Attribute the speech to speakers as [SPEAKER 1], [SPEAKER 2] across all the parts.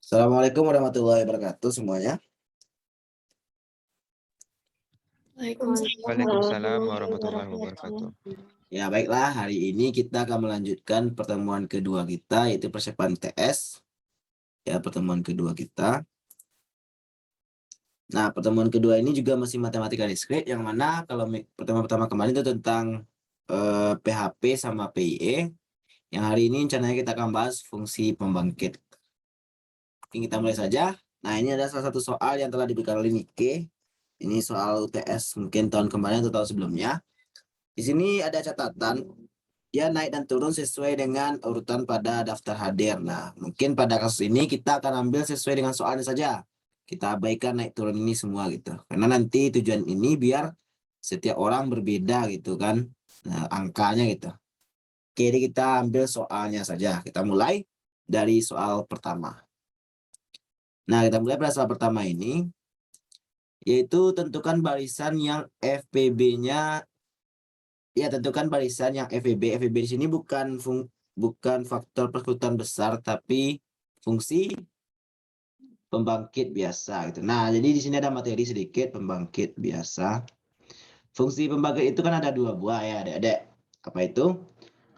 [SPEAKER 1] Assalamualaikum warahmatullahi wabarakatuh semuanya.
[SPEAKER 2] Waalaikumsalam warahmatullahi wabarakatuh.
[SPEAKER 1] Ya baiklah, hari ini kita akan melanjutkan pertemuan kedua kita, yaitu persiapan TS. Ya, pertemuan kedua kita. Nah, pertemuan kedua ini juga masih matematika diskrit, yang mana kalau pertemuan pertama kemarin itu tentang PHP sama PIE. Yang hari ini rencananya kita akan bahas fungsi pembangkit. Oke, kita mulai saja. Nah, ini ada salah satu soal yang telah diberikan oleh Nike. Ini soal UTS mungkin tahun kemarin atau tahun sebelumnya. Di sini ada catatan, dia naik dan turun sesuai dengan urutan pada daftar hadir. Nah, mungkin pada kasus ini kita akan ambil sesuai dengan soalnya saja. Kita abaikan naik turun ini semua gitu. Karena nanti tujuan ini biar setiap orang berbeda gitu kan. Nah, angkanya gitu. Oke, jadi kita ambil soalnya saja. Kita mulai dari soal pertama. Nah, kita mulai pada soal pertama ini, yaitu tentukan barisan yang FPB-nya. Ya, tentukan barisan yang FEB. FEB di sini bukan faktor persekutuan besar, tapi fungsi pembangkit biasa gitu. Nah, jadi di sini ada materi sedikit pembangkit biasa. Fungsi pembangkit itu kan ada dua buah ya, Adik-adik. Apa itu?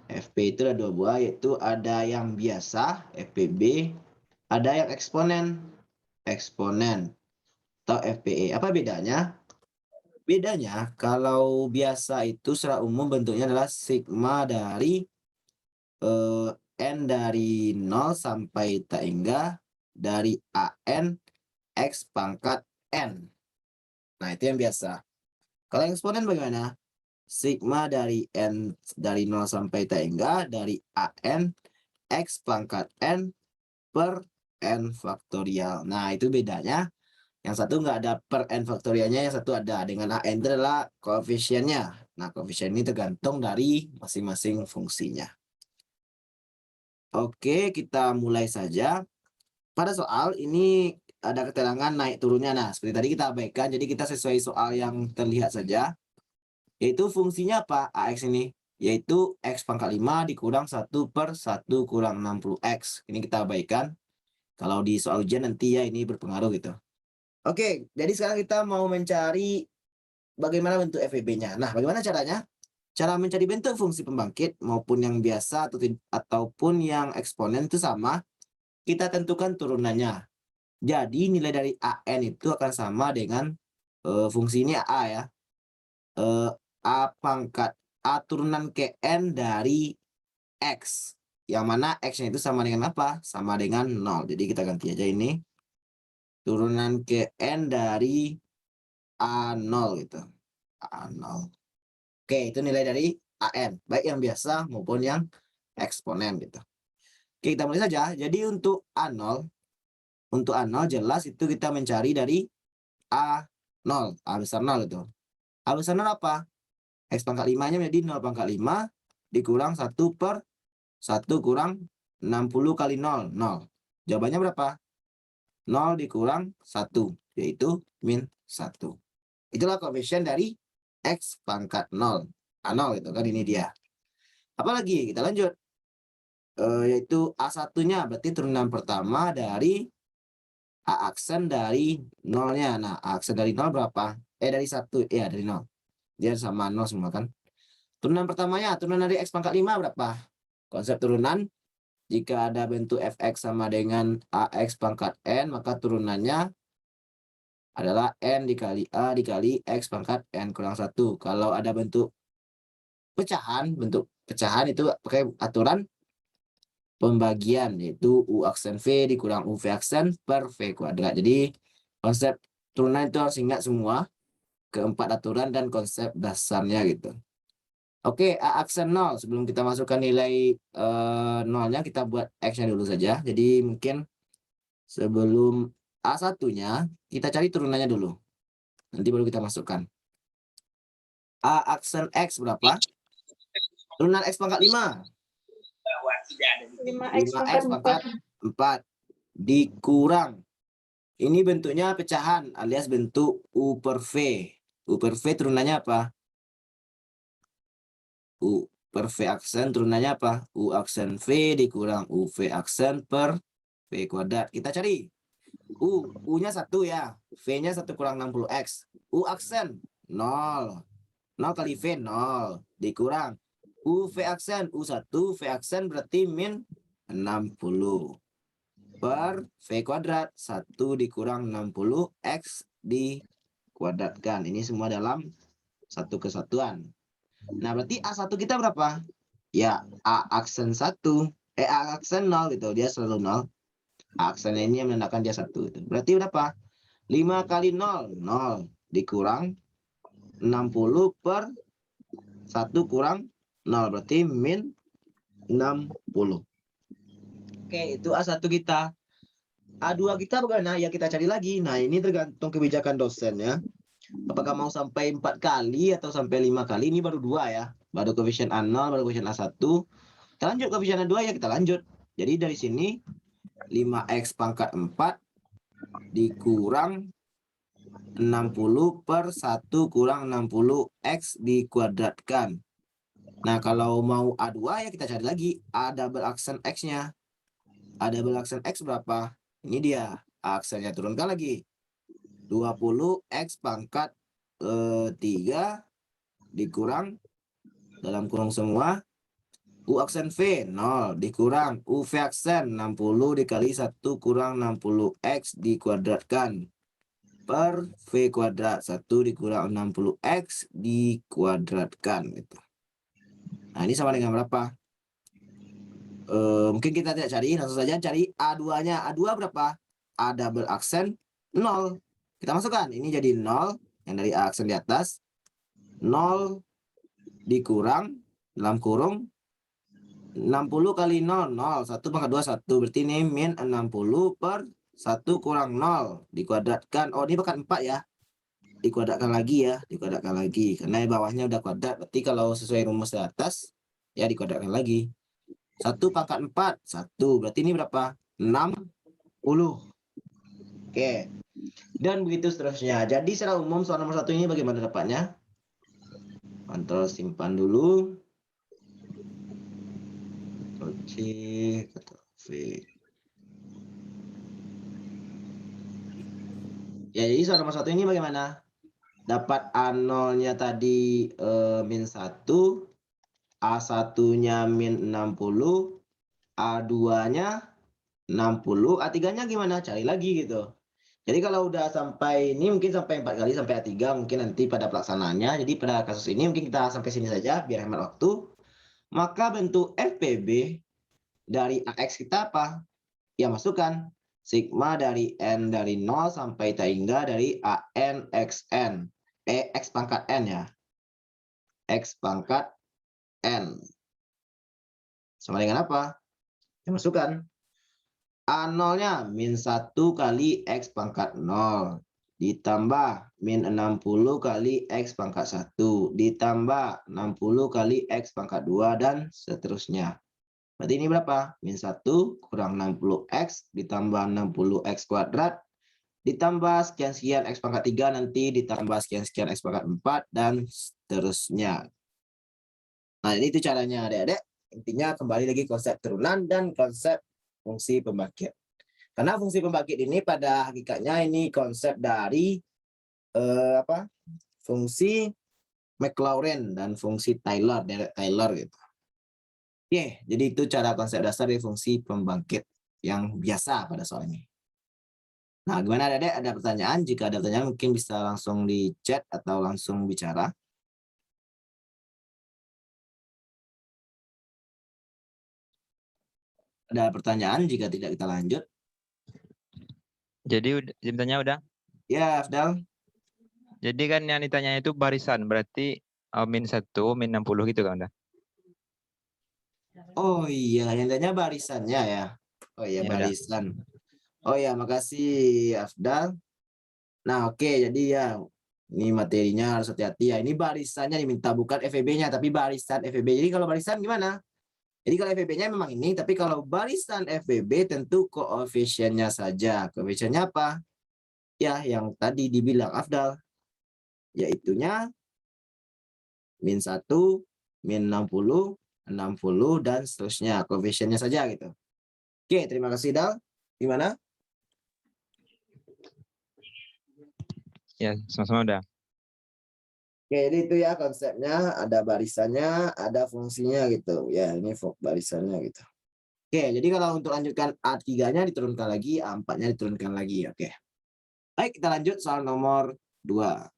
[SPEAKER 1] FP itu ada dua buah, yaitu ada yang biasa, FPB, ada yang eksponen atau FPE. Apa bedanya? Bedanya, kalau biasa itu secara umum bentuknya adalah sigma dari N dari 0 sampai tak hingga dari AN X pangkat N. Nah, itu yang biasa. Kalau yang eksponen bagaimana? Sigma dari N dari 0 sampai tak hingga dari AN X pangkat N per N faktorial. Nah, itu bedanya. Yang satu nggak ada per N faktorialnya, yang satu ada. Dengan AN itu adalah koefisiennya. Nah, koefisien ini tergantung dari masing-masing fungsinya. Oke, kita mulai saja. Pada soal ini ada keterangan naik turunnya. Nah, seperti tadi kita abaikan, jadi kita sesuai soal yang terlihat saja. Yaitu fungsinya apa? AX ini. Yaitu X pangkat 5 dikurang 1 per 1 kurang 60X. Ini kita abaikan. Kalau di soal ujian nanti ya ini berpengaruh gitu. Oke, jadi sekarang kita mau mencari bagaimana bentuk FEB-nya. Nah, bagaimana caranya? Cara mencari bentuk fungsi pembangkit maupun yang biasa ataupun yang eksponen itu sama. Kita tentukan turunannya. Jadi nilai dari AN itu akan sama dengan fungsi ini A ya. A pangkat A turunan ke N dari X. Yang mana X-nya itu sama dengan apa? Sama dengan 0. Jadi kita ganti aja ini. Turunan ke N dari A0 gitu. A0. Oke, itu nilai dari AN. Baik yang biasa maupun yang eksponen gitu. Oke, kita mulai saja. Jadi untuk A0 jelas itu kita mencari dari A0, A besar 0 itu. A besar 0 apa? X pangkat 5-nya menjadi 0 pangkat 5 dikurang 1 per 1 kurang 60 kali 0, 0. Jawabannya berapa? 0 dikurang 1, yaitu min 1. Itulah koefisien dari X pangkat 0. A0 itu kan ini dia. Apalagi kita lanjut. Yaitu A1-nya berarti turunan pertama dari A aksen dari 0-nya. Nah, A aksen dari 0 berapa? Dari 1. Ya, dari 0. Dia sama 0 semua kan. Turunan pertamanya, turunan dari X pangkat 5 berapa? Konsep turunan, jika ada bentuk Fx sama dengan Ax pangkat N, maka turunannya adalah N dikali A dikali X pangkat N kurang 1. Kalau ada bentuk pecahan itu pakai aturan pembagian, yaitu U aksen V dikurang UV aksen per V kuadrat. Jadi konsep turunan itu harus ingat semua, keempat aturan dan konsep dasarnya gitu. Oke, A aksen 0. Sebelum kita masukkan nilai 0-nya, kita buat X-nya dulu saja. Jadi mungkin sebelum A1-nya, kita cari turunannya dulu. Nanti baru kita masukkan. A aksen X berapa? Turunan X pangkat 5. 5X pangkat 4 dikurang. Ini bentuknya pecahan alias bentuk U per V. U per V turunannya apa? U per V aksen turunannya apa? U aksen V dikurang UV aksen per V kuadrat. Kita cari. U-nya 1 ya. V-nya 1 kurang 60X. U aksen 0. 0 kali V 0. Dikurang. U V aksen. U1 V aksen berarti min 60. Per V kuadrat. 1 dikurang 60X dikuadratkan. Ini semua dalam satu kesatuan. Nah, berarti A1 kita berapa? Ya, A aksen 1. A aksen 0 gitu. Dia selalu 0. Aksennya ini yang menandakan dia 1. Berarti berapa? 5 kali 0. 0 dikurang 60 per 1 kurang 0. Berarti min 60. Oke, itu A1 kita. A2 kita bagaimana? Ya kita cari lagi. Nah, ini tergantung kebijakan dosen ya. Apakah mau sampai 4 kali atau sampai 5 kali? Ini baru 2 ya. Baru koefisien A0, baru koefisien A1. Kita lanjut koefisien A2 ya, kita lanjut. Jadi dari sini 5X pangkat 4 dikurang 60 per 1 kurang 60X dikuadratkan. Nah, kalau mau A2 ya kita cari lagi A double aksen X-nya. A double aksen X berapa? Ini dia. Aksennya turunkan lagi. 20X pangkat 3 dikurang dalam kurung semua U aksen V 0 dikurang U V aksen 60 dikali 1 kurang 60X dikuadratkan per V kuadrat 1 dikurang 60X dikuadratkan gitu. Nah, ini sama dengan berapa? Mungkin kita tidak cari, langsung saja cari A2-nya. A2 berapa? A double aksen 0. Kita masukkan, ini jadi 0 yang dari A aksen di atas. 0 dikurang dalam kurung 60 kali 0, 0. 1 pangkat 2, 1. Berarti ini min 60 per 1 kurang 0. Dikuadratkan. Oh, ini pangkat 4 ya. Dikuadratkan lagi ya. Dikuadratkan lagi. Karena bawahnya udah kuadrat. Berarti kalau sesuai rumus di atas, ya dikuadratkan lagi. 1 pangkat 4, 1. Berarti ini berapa? 60. Oke. Dan begitu seterusnya. Jadi secara umum soal nomor 1 ini bagaimana dapatnya? Kontrol simpan dulu. Ctrl C, Ctrl V. Ya, jadi soal nomor 1 ini bagaimana? Dapat A0-nya tadi min 1, A1-nya min 60, A2-nya 60, A3-nya gimana? Cari lagi gitu. Jadi kalau udah sampai ini mungkin sampai 4 kali sampai A3 mungkin nanti pada pelaksanaannya. Jadi pada kasus ini mungkin kita sampai sini saja biar hemat waktu. Maka bentuk FPB dari AX kita apa? Ya masukkan sigma dari N dari 0 sampai tak hingga dari AN XN. X pangkat N ya. X pangkat N. Sama dengan apa? Ya masukkan. A0-nya min 1 kali X pangkat 0. Ditambah min 60 kali X pangkat 1. Ditambah 60 kali X pangkat 2 dan seterusnya. Berarti ini berapa? Min 1 kurang 60X ditambah 60X kuadrat. Ditambah sekian-sekian X pangkat 3 nanti ditambah sekian-sekian X pangkat 4 dan seterusnya. Nah, ini itu caranya adik-adik. Intinya kembali lagi konsep turunan dan konsep fungsi pembangkit. Karena fungsi pembangkit ini pada hakikatnya ini konsep dari fungsi Maclaurin dan fungsi Taylor, Derek Taylor gitu. Oke, jadi itu cara konsep dasar dari fungsi pembangkit yang biasa pada soal ini. Nah, gimana adik-adik? Ada pertanyaan? Jika ada pertanyaan mungkin bisa langsung di chat atau langsung bicara. Ada pertanyaan? Jika tidak kita lanjut.
[SPEAKER 2] Jadi ditanya udah.
[SPEAKER 1] Ya, Afdal.
[SPEAKER 2] Jadi kan yang ditanya itu barisan, berarti min 1, min 60 gitu kan udah.
[SPEAKER 1] Oh iya, yang tanya barisannya ya. Oh iya,
[SPEAKER 2] Ya,
[SPEAKER 1] barisan. Oh ya, makasih Afdal. Nah, oke, jadi ya ini materinya harus hati-hati ya. Ini barisannya diminta bukan FEB-nya tapi barisan FEB. Jadi kalau barisan gimana? Jadi kalau FEB-nya memang ini, tapi kalau barisan FEB tentu koefisiennya saja. Koefisiennya apa? Ya, yang tadi dibilang Afdal. Yaitunya min 1, min 60, 60 dan seterusnya. Koefisiennya saja gitu. Oke, terima kasih Dal. Gimana?
[SPEAKER 2] Ya, sama-sama udah.
[SPEAKER 1] Oke, jadi itu ya konsepnya, ada barisannya, ada fungsinya gitu. Ya, ini barisannya gitu. Oke, jadi kalau untuk lanjutkan A3-nya diturunkan lagi, A4-nya diturunkan lagi. Oke. Baik, kita lanjut soal nomor 2.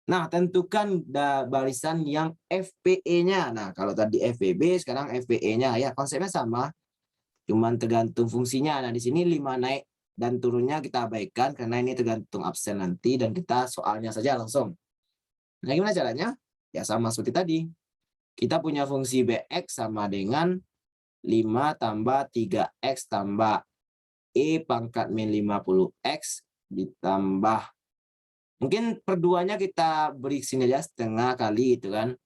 [SPEAKER 1] Nah, tentukan barisan yang FPE-nya. Nah, kalau tadi FPB, sekarang FPE-nya. Ya, konsepnya sama, cuman tergantung fungsinya. Nah, di sini 5 naik dan turunnya kita abaikan, karena ini tergantung absen nanti, dan kita soalnya saja langsung. Nah, gimana caranya? Ya, sama seperti tadi. Kita punya fungsi BX sama dengan 5 tambah 3X tambah E pangkat min 50X ditambah. Mungkin perduanya kita beri sini aja setengah kali gitu kan.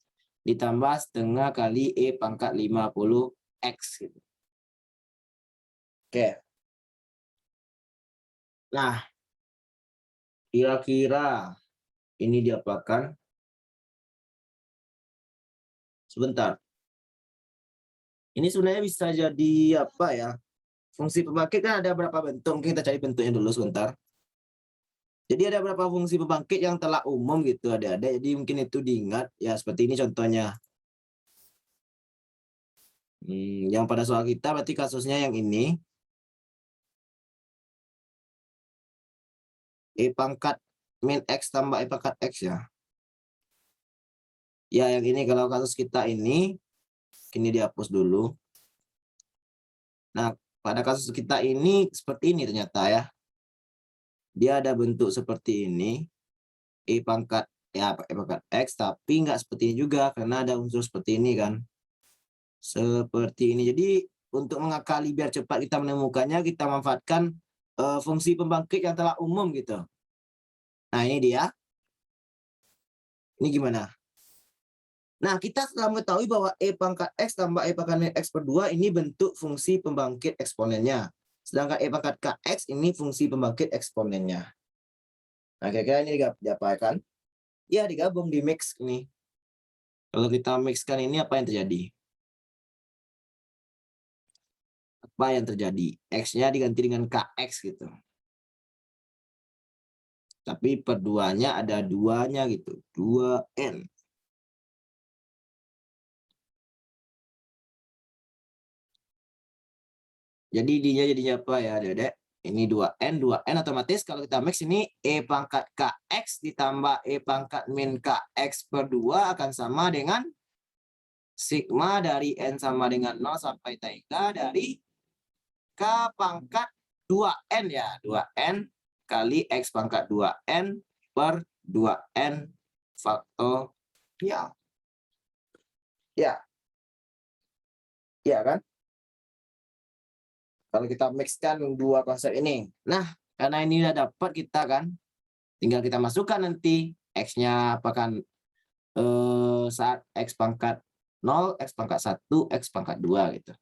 [SPEAKER 1] Ditambah setengah kali E pangkat 50X gitu. Oke. Nah, kira-kira ini diapakan? Sebentar. Ini sebenarnya bisa jadi apa ya? Fungsi pembangkit kan ada berapa bentuk? Mungkin kita cari bentuknya dulu sebentar. Jadi ada berapa fungsi pembangkit yang telah umum gitu adik-adik. Jadi mungkin itu diingat ya, seperti ini contohnya. Yang pada soal kita berarti kasusnya yang ini. E pangkat min X tambah E pangkat X ya. Ya yang ini kalau kasus kita ini dihapus dulu. Nah, pada kasus kita ini seperti ini ternyata ya. Dia ada bentuk seperti ini. E pangkat X, tapi nggak seperti ini juga karena ada unsur seperti ini kan. Seperti ini. Jadi untuk mengakali biar cepat kita menemukannya, kita manfaatkan fungsi pembangkit yang telah umum gitu. Nah, ini dia. Ini gimana? Nah, kita telah mengetahui bahwa E pangkat X tambah E pangkat min X per 2 ini bentuk fungsi pembangkit eksponennya. Sedangkan E pangkat KX ini fungsi pembangkit eksponennya. Nah, kira-kira ini diapakan? Ya, digabung, di mix ini. Kalau kita mixkan ini, apa yang terjadi? Apa yang terjadi? X-nya diganti dengan KX gitu. Tapi per 2-nya ada 2-nya gitu. 2N. Jadi jadinya apa ya, Dedek? Ini 2N otomatis kalau kita mix ini E pangkat KX ditambah E pangkat min KX per 2 akan sama dengan sigma dari N sama dengan 0 sampai 3 dari K pangkat 2N ya. 2N kali X pangkat 2N per 2N faktorial. Ya. Ya kan? Kalau kita mixkan dua konsep ini. Nah, karena ini udah dapat kita kan, tinggal kita masukkan nanti X-nya apakah saat X pangkat 0, X pangkat 1, X pangkat 2 gitu.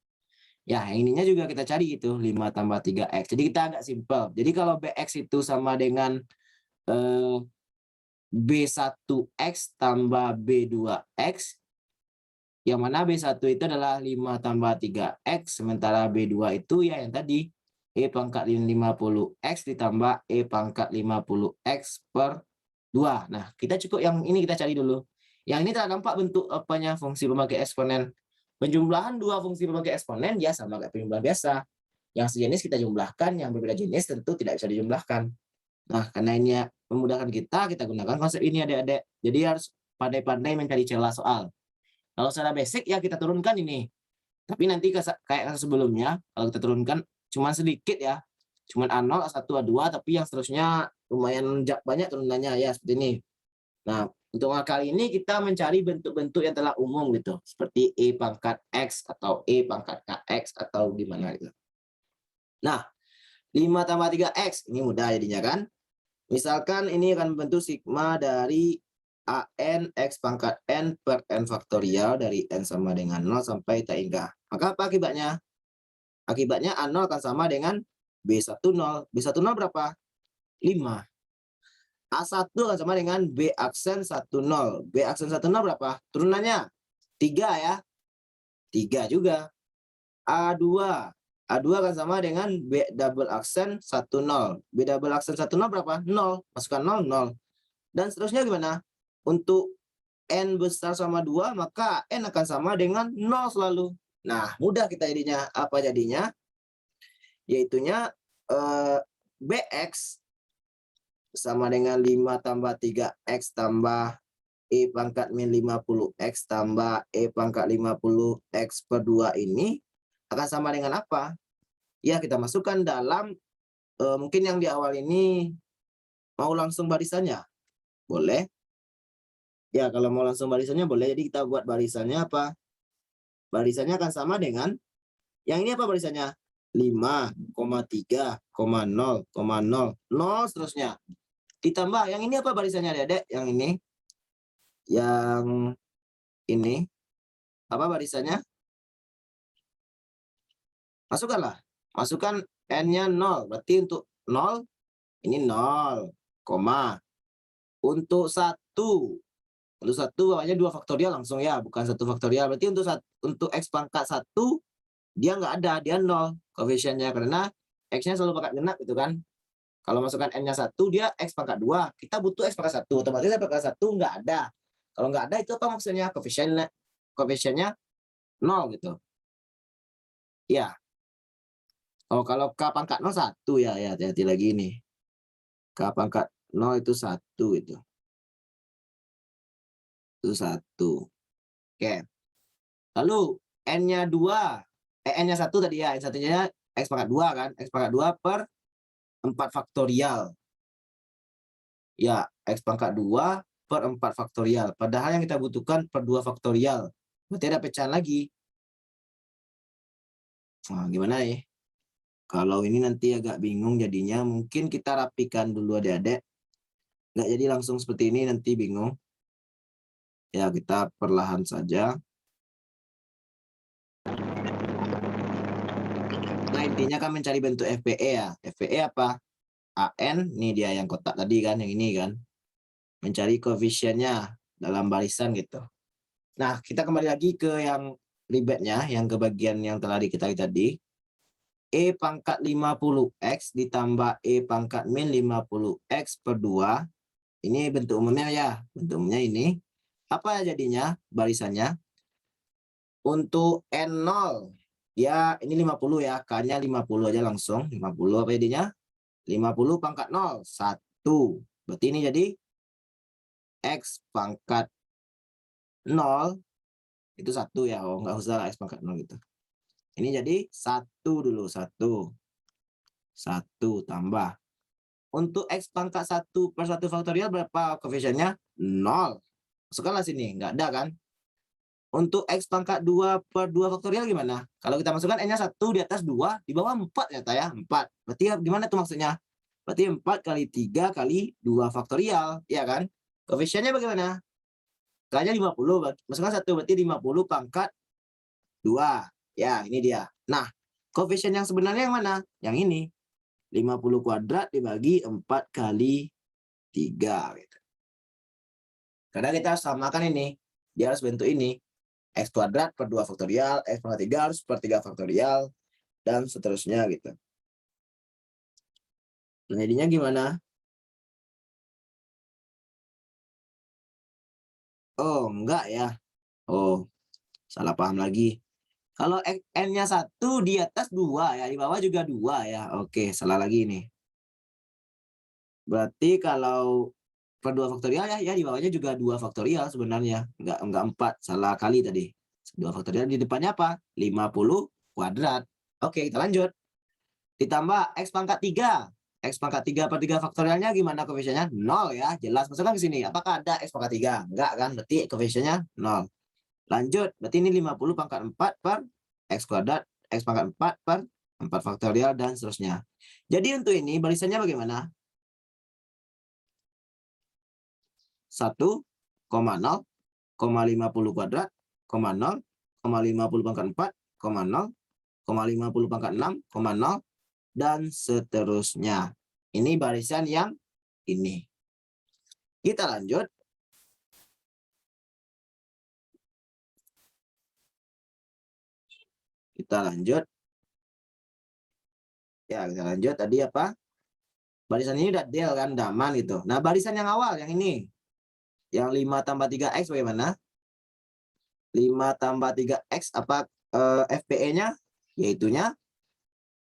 [SPEAKER 1] Ya, yang ininya juga kita cari gitu, 5 tambah 3X. Jadi kita agak simpel. Jadi kalau BX itu sama dengan B1X tambah B2X, yang mana B1 itu adalah 5 tambah 3X, sementara B2 itu ya yang tadi, E pangkat 50X ditambah E pangkat 50X per 2. Nah, kita cukup yang ini kita cari dulu. Yang ini telah nampak bentuk apanya fungsi pembangkit eksponen. Penjumlahan dua fungsi pembangkit eksponen ya sama kayak penjumlahan biasa. Yang sejenis kita jumlahkan, yang berbeda jenis tentu tidak bisa dijumlahkan. Nah, karena ini memudahkan kita gunakan konsep ini adik-adik. Jadi harus pandai-pandai mencari celah soal. Kalau secara basic ya kita turunkan ini. Tapi nanti kayak sebelumnya, kalau kita turunkan cuma sedikit ya. Cuma A0, A1, A2, tapi yang seterusnya lumayan banyak turunannya ya seperti ini. Nah, untuk kali ini kita mencari bentuk-bentuk yang telah umum gitu. Seperti E pangkat X atau E pangkat KX atau gimana gitu. Nah, 5 tambah 3X, ini mudah jadinya kan. Misalkan ini akan bentuk sigma dari AN X pangkat N per N faktorial dari N sama dengan 0 sampai tak hingga. Maka apa akibatnya? Akibatnya A0 akan sama dengan B10. B10 berapa? 5. A1 akan sama dengan B aksen 10. B aksen 10 berapa? Turunannya 3 ya. 3 juga. A2 A2 akan sama dengan B double aksen 10. B double aksen 10 berapa? 0. Masukkan 0, 0. Dan seterusnya gimana? Untuk N besar sama 2, maka N akan sama dengan 0 selalu. Nah, mudah kita jadinya. Apa jadinya? Yaitunya BX sama dengan 5 tambah 3X tambah E pangkat min 50X tambah E pangkat 50X per 2 ini akan sama dengan apa? Ya, kita masukkan dalam mungkin yang di awal ini mau langsung barisannya, boleh. Ya, kalau mau langsung barisannya boleh. Jadi kita buat barisannya apa? Barisannya akan sama dengan yang ini apa barisannya? 5,3,0,0 seterusnya. Ditambah yang ini apa barisannya, Adik-adik? Yang ini apa barisannya? Masukkanlah. Masukkan N-nya 0. Berarti untuk 0 ini 0, koma. Untuk 1 bawahnya 2 faktorial langsung ya, bukan 1 faktorial. Berarti untuk X pangkat 1 dia nggak ada, dia 0 koefisiennya karena X-nya selalu pangkat genap gitu kan. Kalau masukkan N-nya 1, dia X pangkat 2. Kita butuh X pangkat 1. Otomatis X pangkat 1 nggak ada. Kalau nggak ada itu apa maksudnya? Koefisiennya 0 gitu. Ya. Oh, kalau K pangkat 0 1 ya, hati-hati lagi nih. K pangkat 0 itu 1 itu. Itu 1. Oke. Lalu N-nya 2. N-nya 1 tadi ya. N1-nya X pangkat 2 kan. X pangkat 2 per 4 faktorial. Ya, X pangkat 2 per 4 faktorial. Padahal yang kita butuhkan per 2 faktorial. Berarti ada pecahan lagi. Nah, gimana ya? Kalau ini nanti agak bingung jadinya. Mungkin kita rapikan dulu adik-adik. Nggak jadi langsung seperti ini, nanti bingung. Ya, kita perlahan saja. Nah, intinya kan mencari bentuk FPE ya. FPE apa? AN, ini dia yang kotak tadi kan, yang ini kan. Mencari koefisiennya dalam barisan gitu. Nah, kita kembali lagi ke yang ribetnya, yang ke bagian yang telah kita tadi. E pangkat 50X ditambah E pangkat min 50X per 2. Ini bentuk umumnya ya. Bentuk umumnya ini. Apa jadinya barisannya? Untuk N0, ya ini 50 ya. K-nya 50 aja langsung. 50 apa jadinya? 50 pangkat 0, 1. Berarti ini jadi X pangkat 0 itu 1 ya. Oh, nggak usah lah X pangkat 0 gitu. Ini jadi 1 dulu, 1. 1 tambah. Untuk X pangkat 1 per 1 faktorial berapa koefisiennya? 0. Masukkanlah sini, nggak ada kan? Untuk X pangkat 2 per 2 faktorial gimana? Kalau kita masukkan N-nya 1 di atas 2, di bawah 4 ternyata ya, 4. Berarti gimana tuh maksudnya? Berarti 4 kali 3 kali 2 faktorial, ya kan? Koefisiennya bagaimana? K-nya 50, masukkan 1, berarti 50 pangkat 2. Ya, ini dia. Nah, koefisien yang sebenarnya yang mana? Yang ini. 50 kuadrat dibagi 4 kali 3. Gitu. Karena kita samakan ini. Dia harus bentuk ini. X kuadrat per 2 faktorial, X pangkat 3 harus per 3 faktorial, dan seterusnya gitu. Nah, jadinya gimana? Oh, enggak ya. Oh, salah paham lagi. Kalau N-nya 1 di atas 2 ya, di bawah juga 2 ya. Oke, salah lagi nih. Berarti kalau per 2 faktorial ya, di bawahnya juga 2 faktorial sebenarnya. Enggak 4, salah kali tadi. 2 faktorial di depannya apa? 50 kuadrat. Oke, kita lanjut. Ditambah X pangkat 3. X pangkat 3 per 3 faktorialnya gimana koefisiennya? 0 ya, jelas. Masukkan ke sini. Apakah ada X pangkat 3? Enggak kan, berarti koefisiennya 0. Lanjut, berarti ini 50 pangkat 4 per X kuadrat, X pangkat 4 per 4 faktorial, dan seterusnya. Jadi untuk ini barisannya bagaimana? 1,0,50 kuadrat, 0,0, 50 pangkat 4, 0, 50 pangkat 6, 0, dan seterusnya. Ini barisan yang ini. Kita lanjut. Ya, kita lanjut. Tadi apa? Barisan ini udah del kan, udah aman gitu. Nah, barisan yang awal, yang ini. Yang 5 tambah 3X bagaimana? 5 tambah 3X apa FPE-nya? Yaitunya,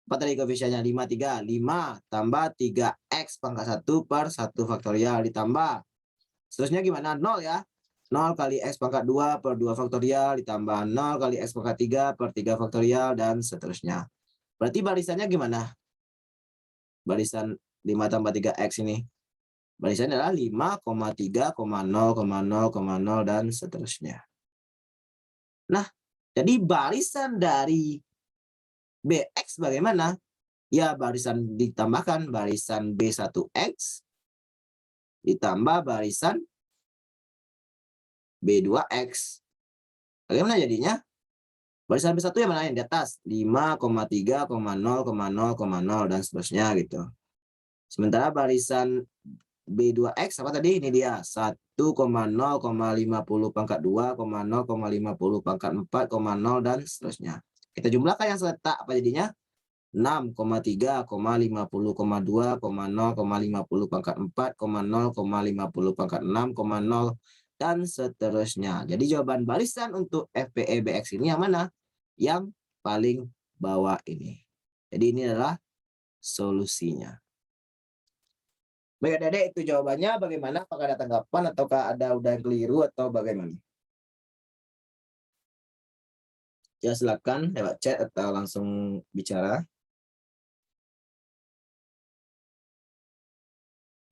[SPEAKER 1] apa tadi koefisiennya? 5, 3. 5 tambah 3X pangkat 1 per 1 faktorial ditambah. Seterusnya gimana? 0 ya. 0 kali X pangkat 2 per 2 faktorial ditambah 0 kali X pangkat 3 per 3 faktorial dan seterusnya. Berarti barisannya gimana? Barisan 5 tambah 3X ini. Barisannya adalah 5, 3, 0, dan seterusnya. Nah, jadi barisan dari BX bagaimana? Ya, barisan ditambahkan barisan B1X ditambah barisan B2X. Bagaimana jadinya? Barisan B1 yang mana? Yang di atas. 5, 3, 0, dan seterusnya gitu. Sementara barisan B2X apa tadi? Ini dia. 1,0,50 pangkat 2, 0,50 pangkat 4, 0 dan seterusnya. Kita jumlahkan yang seletak apa jadinya? 6, 3, 50, 2, 0,50 pangkat 4, 0,50 pangkat 6, 0 dan seterusnya. Jadi jawaban barisan untuk FPE-BX ini yang mana? Yang paling bawah ini. Jadi ini adalah solusinya. Baik adik-adik, itu jawabannya bagaimana? Apakah ada tanggapan ataukah ada udah yang keliru atau bagaimana? Ya silakan lewat chat atau langsung bicara.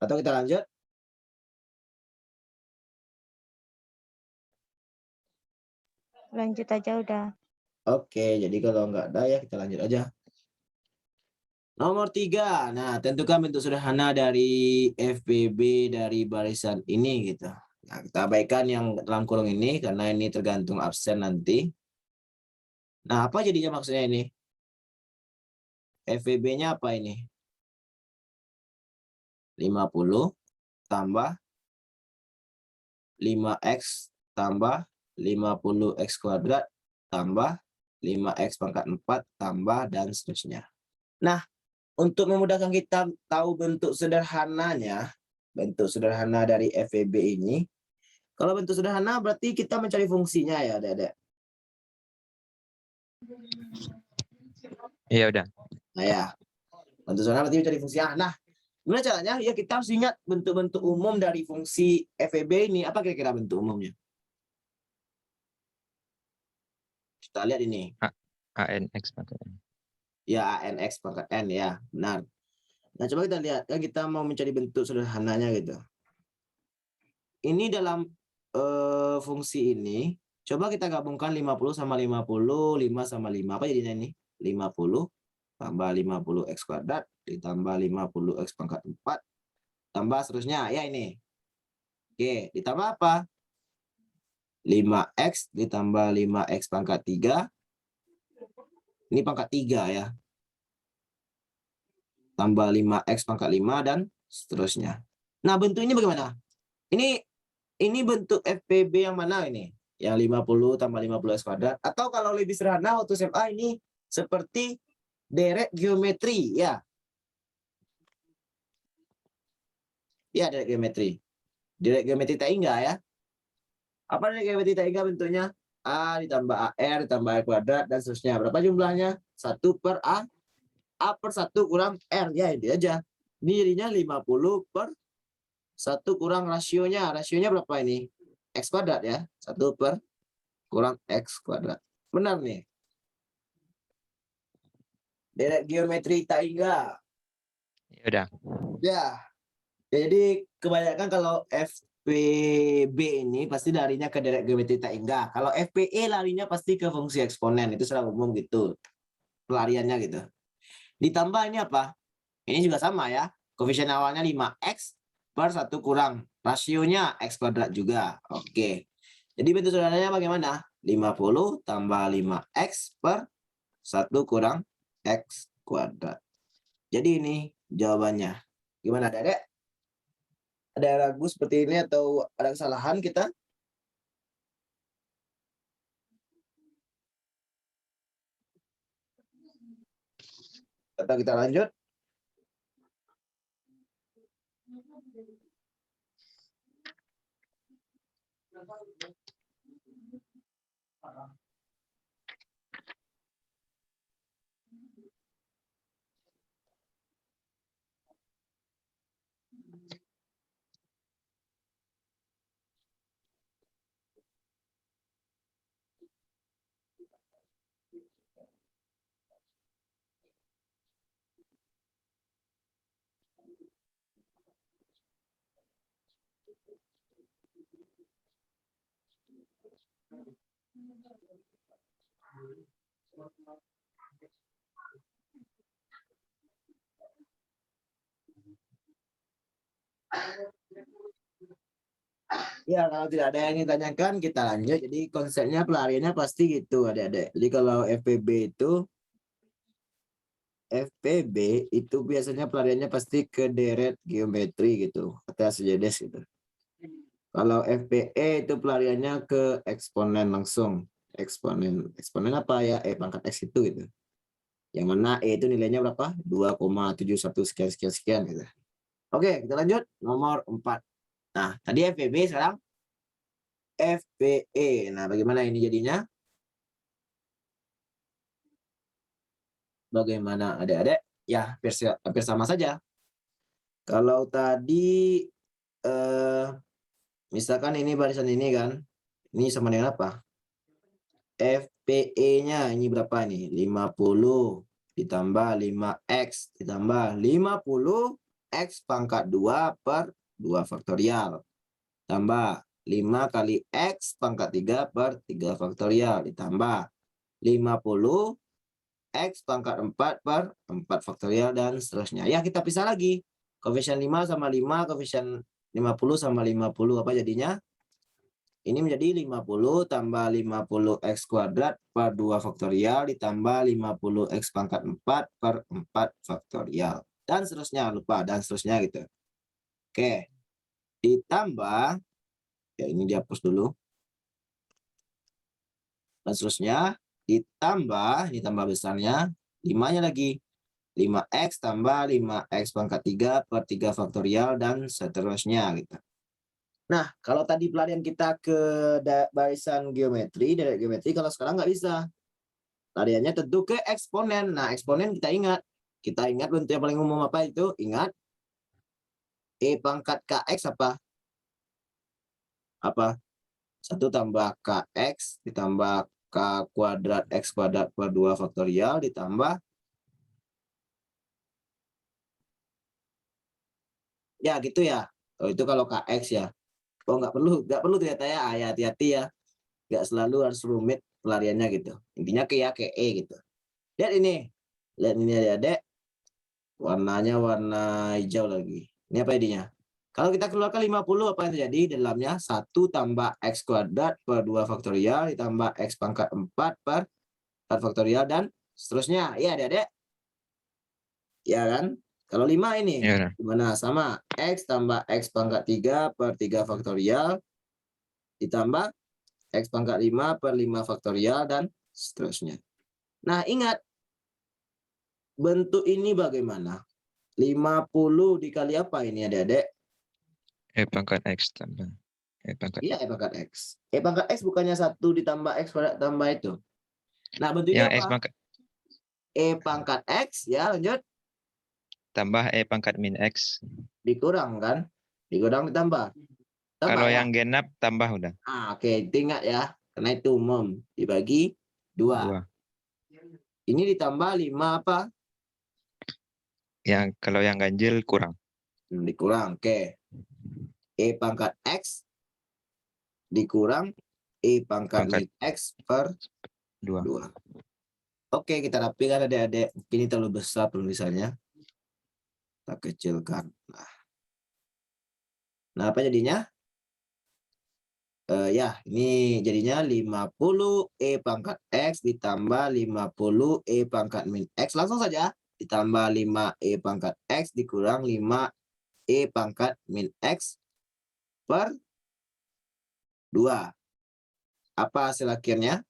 [SPEAKER 1] Atau kita lanjut?
[SPEAKER 3] Lanjut aja udah.
[SPEAKER 1] Oke, jadi kalau nggak ada ya kita lanjut aja. Nomor 3. Nah, tentukan bentuk sederhana dari FBB dari barisan ini gitu. Nah, kita abaikan yang dalam kurung ini karena ini tergantung absen nanti. Nah, apa jadinya maksudnya ini? FBB-nya apa ini? 50 tambah 5X tambah 50X kuadrat tambah 5X pangkat 4 tambah dan seterusnya. Nah, untuk memudahkan kita tahu bentuk sederhananya, bentuk sederhana dari FEB ini, kalau bentuk sederhana berarti kita mencari fungsinya ya, adik-adik.
[SPEAKER 2] Iya udah.
[SPEAKER 1] Nah ya, bentuk sederhana berarti mencari fungsinya. Nah, gimana caranya? Ya kita harus ingat bentuk-bentuk umum dari fungsi FEB ini. Apa kira-kira bentuk umumnya? Kita lihat ini.
[SPEAKER 2] ANX pangkat N.
[SPEAKER 1] Ya, ANX pangkat N ya, benar. Nah, coba kita lihat. Kan kita mau mencari bentuk sederhananya gitu. Ini dalam fungsi ini, coba kita gabungkan 50 sama 50, 5 sama 5. Apa jadinya ini? 50 tambah 50X kuadrat ditambah 50X pangkat 4 tambah seterusnya. Ya ini. Oke, ditambah apa? 5X ditambah 5X pangkat 3. Ini pangkat 3 ya. Tambah 5X pangkat 5 dan seterusnya. Nah, bentuknya bagaimana? Ini bentuk FPB yang mana ini? Yang 50 tambah 50X kuadrat. Atau kalau lebih sederhana waktu SMA ini seperti derek geometri. Ya. Ya, derek geometri. Derek geometri Taingga ya. Apa derek geometri Taingga bentuknya? A ditambah AR ditambah R kuadrat dan seterusnya. Berapa jumlahnya? 1 per A. A per 1 kurang R. Ya, ini aja. Ini jadinya 50 per 1 kurang rasionya. Rasionya berapa ini? X kuadrat ya. 1 per kurang X kuadrat. Benar nih. Derek geometri Taingga.
[SPEAKER 2] Ya udah.
[SPEAKER 1] Ya. Jadi kebanyakan kalau FPB ini pasti larinya ke derek geometri Taingga. Kalau FPE larinya pasti ke fungsi eksponen. Itu secara umum gitu. Pelariannya gitu. Ditambah ini apa? Ini juga sama ya. Koefisien awalnya 5X per 1 kurang. Rasionya X kuadrat juga. Oke. Jadi bentuk sederhananya bagaimana? 50 tambah 5X per 1 kurang X kuadrat. Jadi ini jawabannya. Gimana, Dedek? Ada yang ragu seperti ini atau ada kesalahan kita? Atau kita lanjut? Ya, kalau tidak ada yang ditanyakan, kita lanjut. Jadi konsepnya pelariannya pasti gitu, adik-adik. Jadi kalau FPB itu biasanya pelariannya pasti ke deret geometri gitu, atau sejenis gitu. Kalau FPE itu pelariannya ke eksponen langsung. Eksponen apa ya? Pangkat X itu gitu. Yang mana E itu nilainya berapa? 2,71 sekian sekian sekian gitu. Oke, kita lanjut nomor 4. Nah, tadi FPB, sekarang FPE. Nah, bagaimana ini jadinya? Bagaimana adik-adik? Ya, hampir sama saja. Kalau tadi misalkan ini barisan ini kan, ini sama dengan apa? FPE-nya ini berapa nih? 50 ditambah 5X ditambah 50 X pangkat 2 per 2 faktorial. Tambah 5 kali X pangkat 3 per 3 faktorial. Ditambah 50 X pangkat 4 per 4 faktorial dan seterusnya. Ya, kita pisah lagi. Koefisien 5 sama 5, koefisien 50 sama 50. Apa jadinya? Ini menjadi 50 tambah 50x kuadrat per 2 faktorial ditambah 50x pangkat 4 per 4 faktorial. Dan seterusnya, lupa, dan seterusnya gitu. Oke, ditambah, ya ini dihapus dulu. Dan seterusnya, ditambah, ini tambah besarnya, 5-nya lagi. 5x tambah 5x pangkat 3 per 3 faktorial dan seterusnya gitu. Nah, kalau tadi pelarian kita ke barisan geometri, deret geometri, kalau sekarang nggak bisa. Pelariannya tentu ke eksponen. Nah, eksponen kita ingat. Kita ingat bentuk yang paling umum apa itu? Ingat. E pangkat KX apa? Apa? 1 tambah KX ditambah K kuadrat X kuadrat per 2 faktorial ditambah. Ya, gitu ya. Oh, itu kalau KX ya. Oh, nggak perlu ternyata ya. Ya, hati-hati ya. Nggak selalu harus rumit pelariannya gitu. Intinya ke ya ke E gitu. Lihat ini adik-adik. Warnanya warna hijau lagi. Ini apa jadinya? Kalau kita keluarkan 50, apa yang terjadi? Dalamnya 1 tambah X kuadrat per 2 faktorial ditambah X pangkat 4 per 4 faktorial dan seterusnya. Ya, adik-adik? Ya kan? Kalau 5 ini,
[SPEAKER 2] Ya,
[SPEAKER 1] gimana? Sama. X tambah X pangkat 3 per 3 faktorial ditambah X pangkat 5 per 5 faktorial dan seterusnya. Nah, ingat. Bentuk ini bagaimana? 50 dikali apa ini adik-adik?
[SPEAKER 2] E pangkat X tambah E pangkat.
[SPEAKER 1] Iya, E pangkat X. E pangkat X bukannya 1 ditambah X kuadrat tambah itu. Nah, bentuknya
[SPEAKER 2] Yang X
[SPEAKER 1] apa?
[SPEAKER 2] pangkat
[SPEAKER 1] E pangkat X, ya lanjut.
[SPEAKER 2] tambah E pangkat min X.
[SPEAKER 1] Dikurang kan? Dikurang ditambah. Tambah
[SPEAKER 2] Kalau
[SPEAKER 1] ya?
[SPEAKER 2] yang genap tambah udah.
[SPEAKER 1] Oke. Ingat ya. Karena itu umum. Dibagi 2.
[SPEAKER 2] 2.
[SPEAKER 1] Ini ditambah 5 apa?
[SPEAKER 2] Yang kalau yang ganjil kurang.
[SPEAKER 1] Dikurang. Oke. E pangkat X dikurang E pangkat
[SPEAKER 2] Pangkat
[SPEAKER 1] min X per
[SPEAKER 2] 2.
[SPEAKER 1] 2. Oke, kita rapikan adik-adik. Ini terlalu besar penulisannya. Kita kecilkan. Nah, apa jadinya? Ya, ini jadinya 50 E pangkat X ditambah 50 E pangkat min X. Langsung saja. Ditambah 5 E pangkat X dikurang 5 E pangkat min X per 2. Apa hasil akhirnya?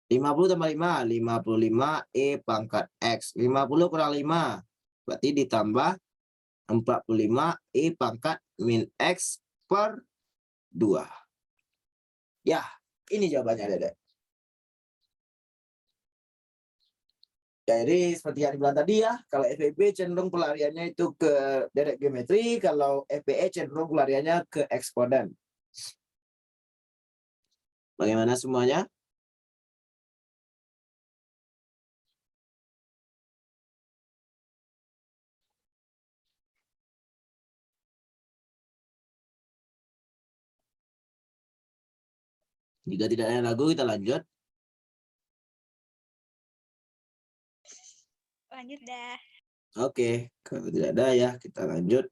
[SPEAKER 1] 50 tambah 5, 55 E pangkat X. 50 kurang 5, berarti ditambah 45 E pangkat min X per 2. Ya, ini jawabannya, Dedek. Jadi seperti yang dibilang tadi ya, kalau FEB cenderung pelariannya itu ke direct geometry, kalau FPE cenderung pelariannya ke eksponen. Bagaimana semuanya? Jika tidak ada yang ragu, kita lanjut.
[SPEAKER 3] Lanjut dah.
[SPEAKER 1] Oke, kalau tidak ada ya, kita lanjut.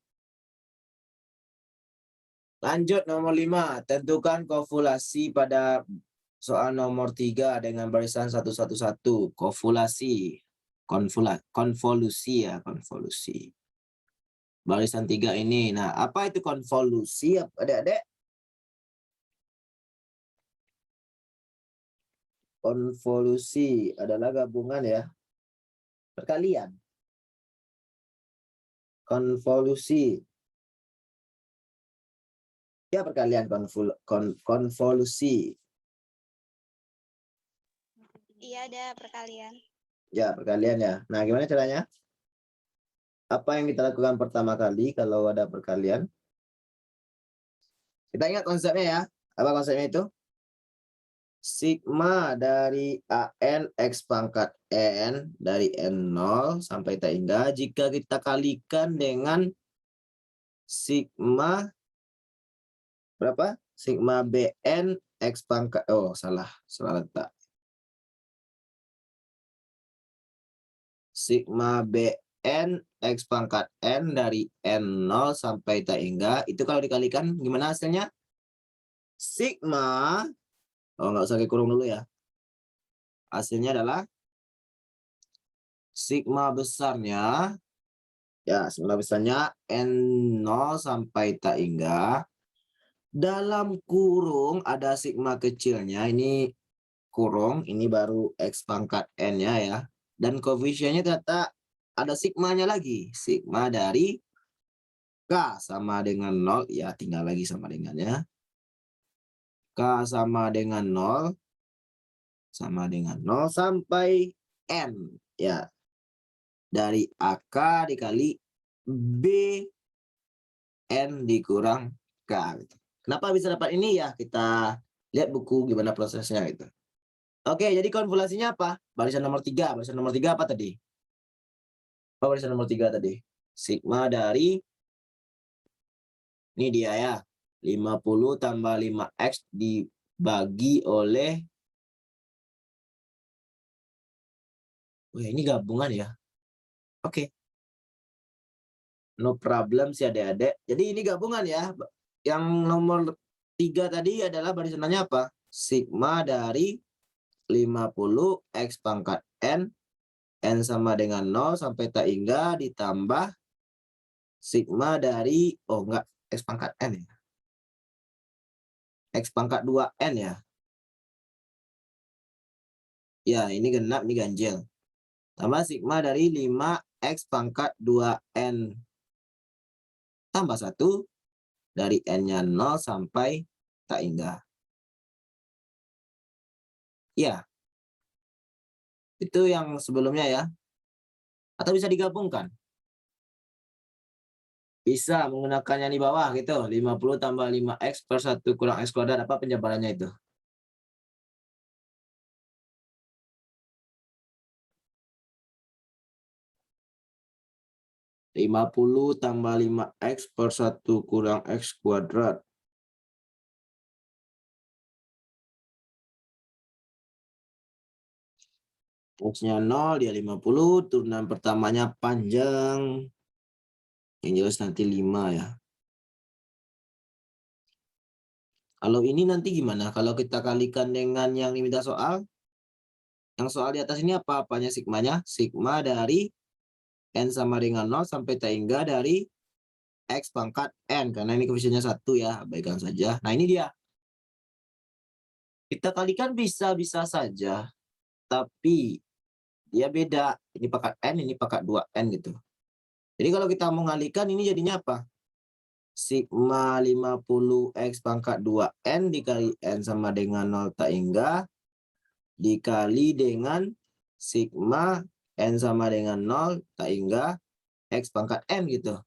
[SPEAKER 1] Lanjut nomor 5, tentukan kovulasi pada soal nomor 3 dengan barisan 111. Kovulasi, konvolusi ya, konvolusi. Barisan 3 ini. Nah, apa itu konvolusi, adik-adik? Konvolusi adalah gabungan ya, perkalian. Konvolusi. Ya, perkalian konvolusi.
[SPEAKER 3] Iya, ada perkalian.
[SPEAKER 1] Ya, perkalian ya. Nah, gimana caranya? Apa yang kita lakukan pertama kali kalau ada perkalian? Kita ingat konsepnya ya. Apa konsepnya itu? Sigma dari AN X pangkat N dari N0 sampai T hingga jika kita kalikan dengan sigma berapa? Sigma BN X pangkat, oh salah letak. Sigma BN X pangkat N dari N0 sampai T hingga itu kalau dikalikan gimana hasilnya? Sigma, oh nggak usah kurung dulu ya. Hasilnya adalah sigma besarnya, ya sigma besarnya N0 sampai T hingga. Dalam kurung ada sigma kecilnya, ini kurung, ini baru X pangkat N-nya ya. Dan koefisiennya ternyata ada sigmanya lagi. Sigma dari K sama dengan 0, ya tinggal lagi sama dengannya. K sama dengan 0, sama dengan 0 sampai N. Ya, dari AK dikali B N dikurang K. Kenapa bisa dapat ini ya? Kita lihat buku gimana prosesnya gitu. Oke, jadi konvolasinya apa? Barisan nomor 3. Barisan nomor 3 apa tadi? Apa barisan nomor 3 tadi? Sigma dari, ini dia ya, 50 tambah 5X dibagi oleh, ini gabungan ya. Oke. No problem sih adik-adik. Jadi ini gabungan ya. Yang nomor 3 tadi adalah barisannya apa? Sigma dari 50 X pangkat N, N sama dengan 0 sampai tak hingga ditambah sigma dari, oh enggak, X pangkat N ya. X pangkat 2N ya. Ya, ini genap, ini ganjil. Tambah sigma dari 5X pangkat 2N. Tambah 1 dari N-nya 0 sampai tak hingga. Ya. Itu yang sebelumnya ya. Atau bisa digabungkan. Bisa menggunakan yang di bawah gitu. 50 tambah 5X per 1 kurang X kuadrat. Apa penjabarannya itu? Lima 50 tambah 5X per 1 kurang X kuadrat. X-nya 0, dia 50. Turunan pertamanya panjang. Yang jelas nanti 5 ya. Kalau ini nanti gimana? Kalau kita kalikan dengan yang diminta soal. Yang soal di atas ini apa? Apanya sigmanya? Sigma dari N sama dengan 0 sampai T hingga dari X pangkat N. Karena ini koefisiennya 1 ya. Abaikan saja. Nah ini dia. Kita kalikan bisa-bisa saja. tapi dia beda. Ini pangkat N, ini pangkat 2N gitu. Jadi kalau kita mau ngalikan ini jadinya apa? Sigma 50X pangkat 2N dikali N sama dengan 0 tak hingga dikali dengan sigma N sama dengan 0 tak hingga X pangkat N gitu.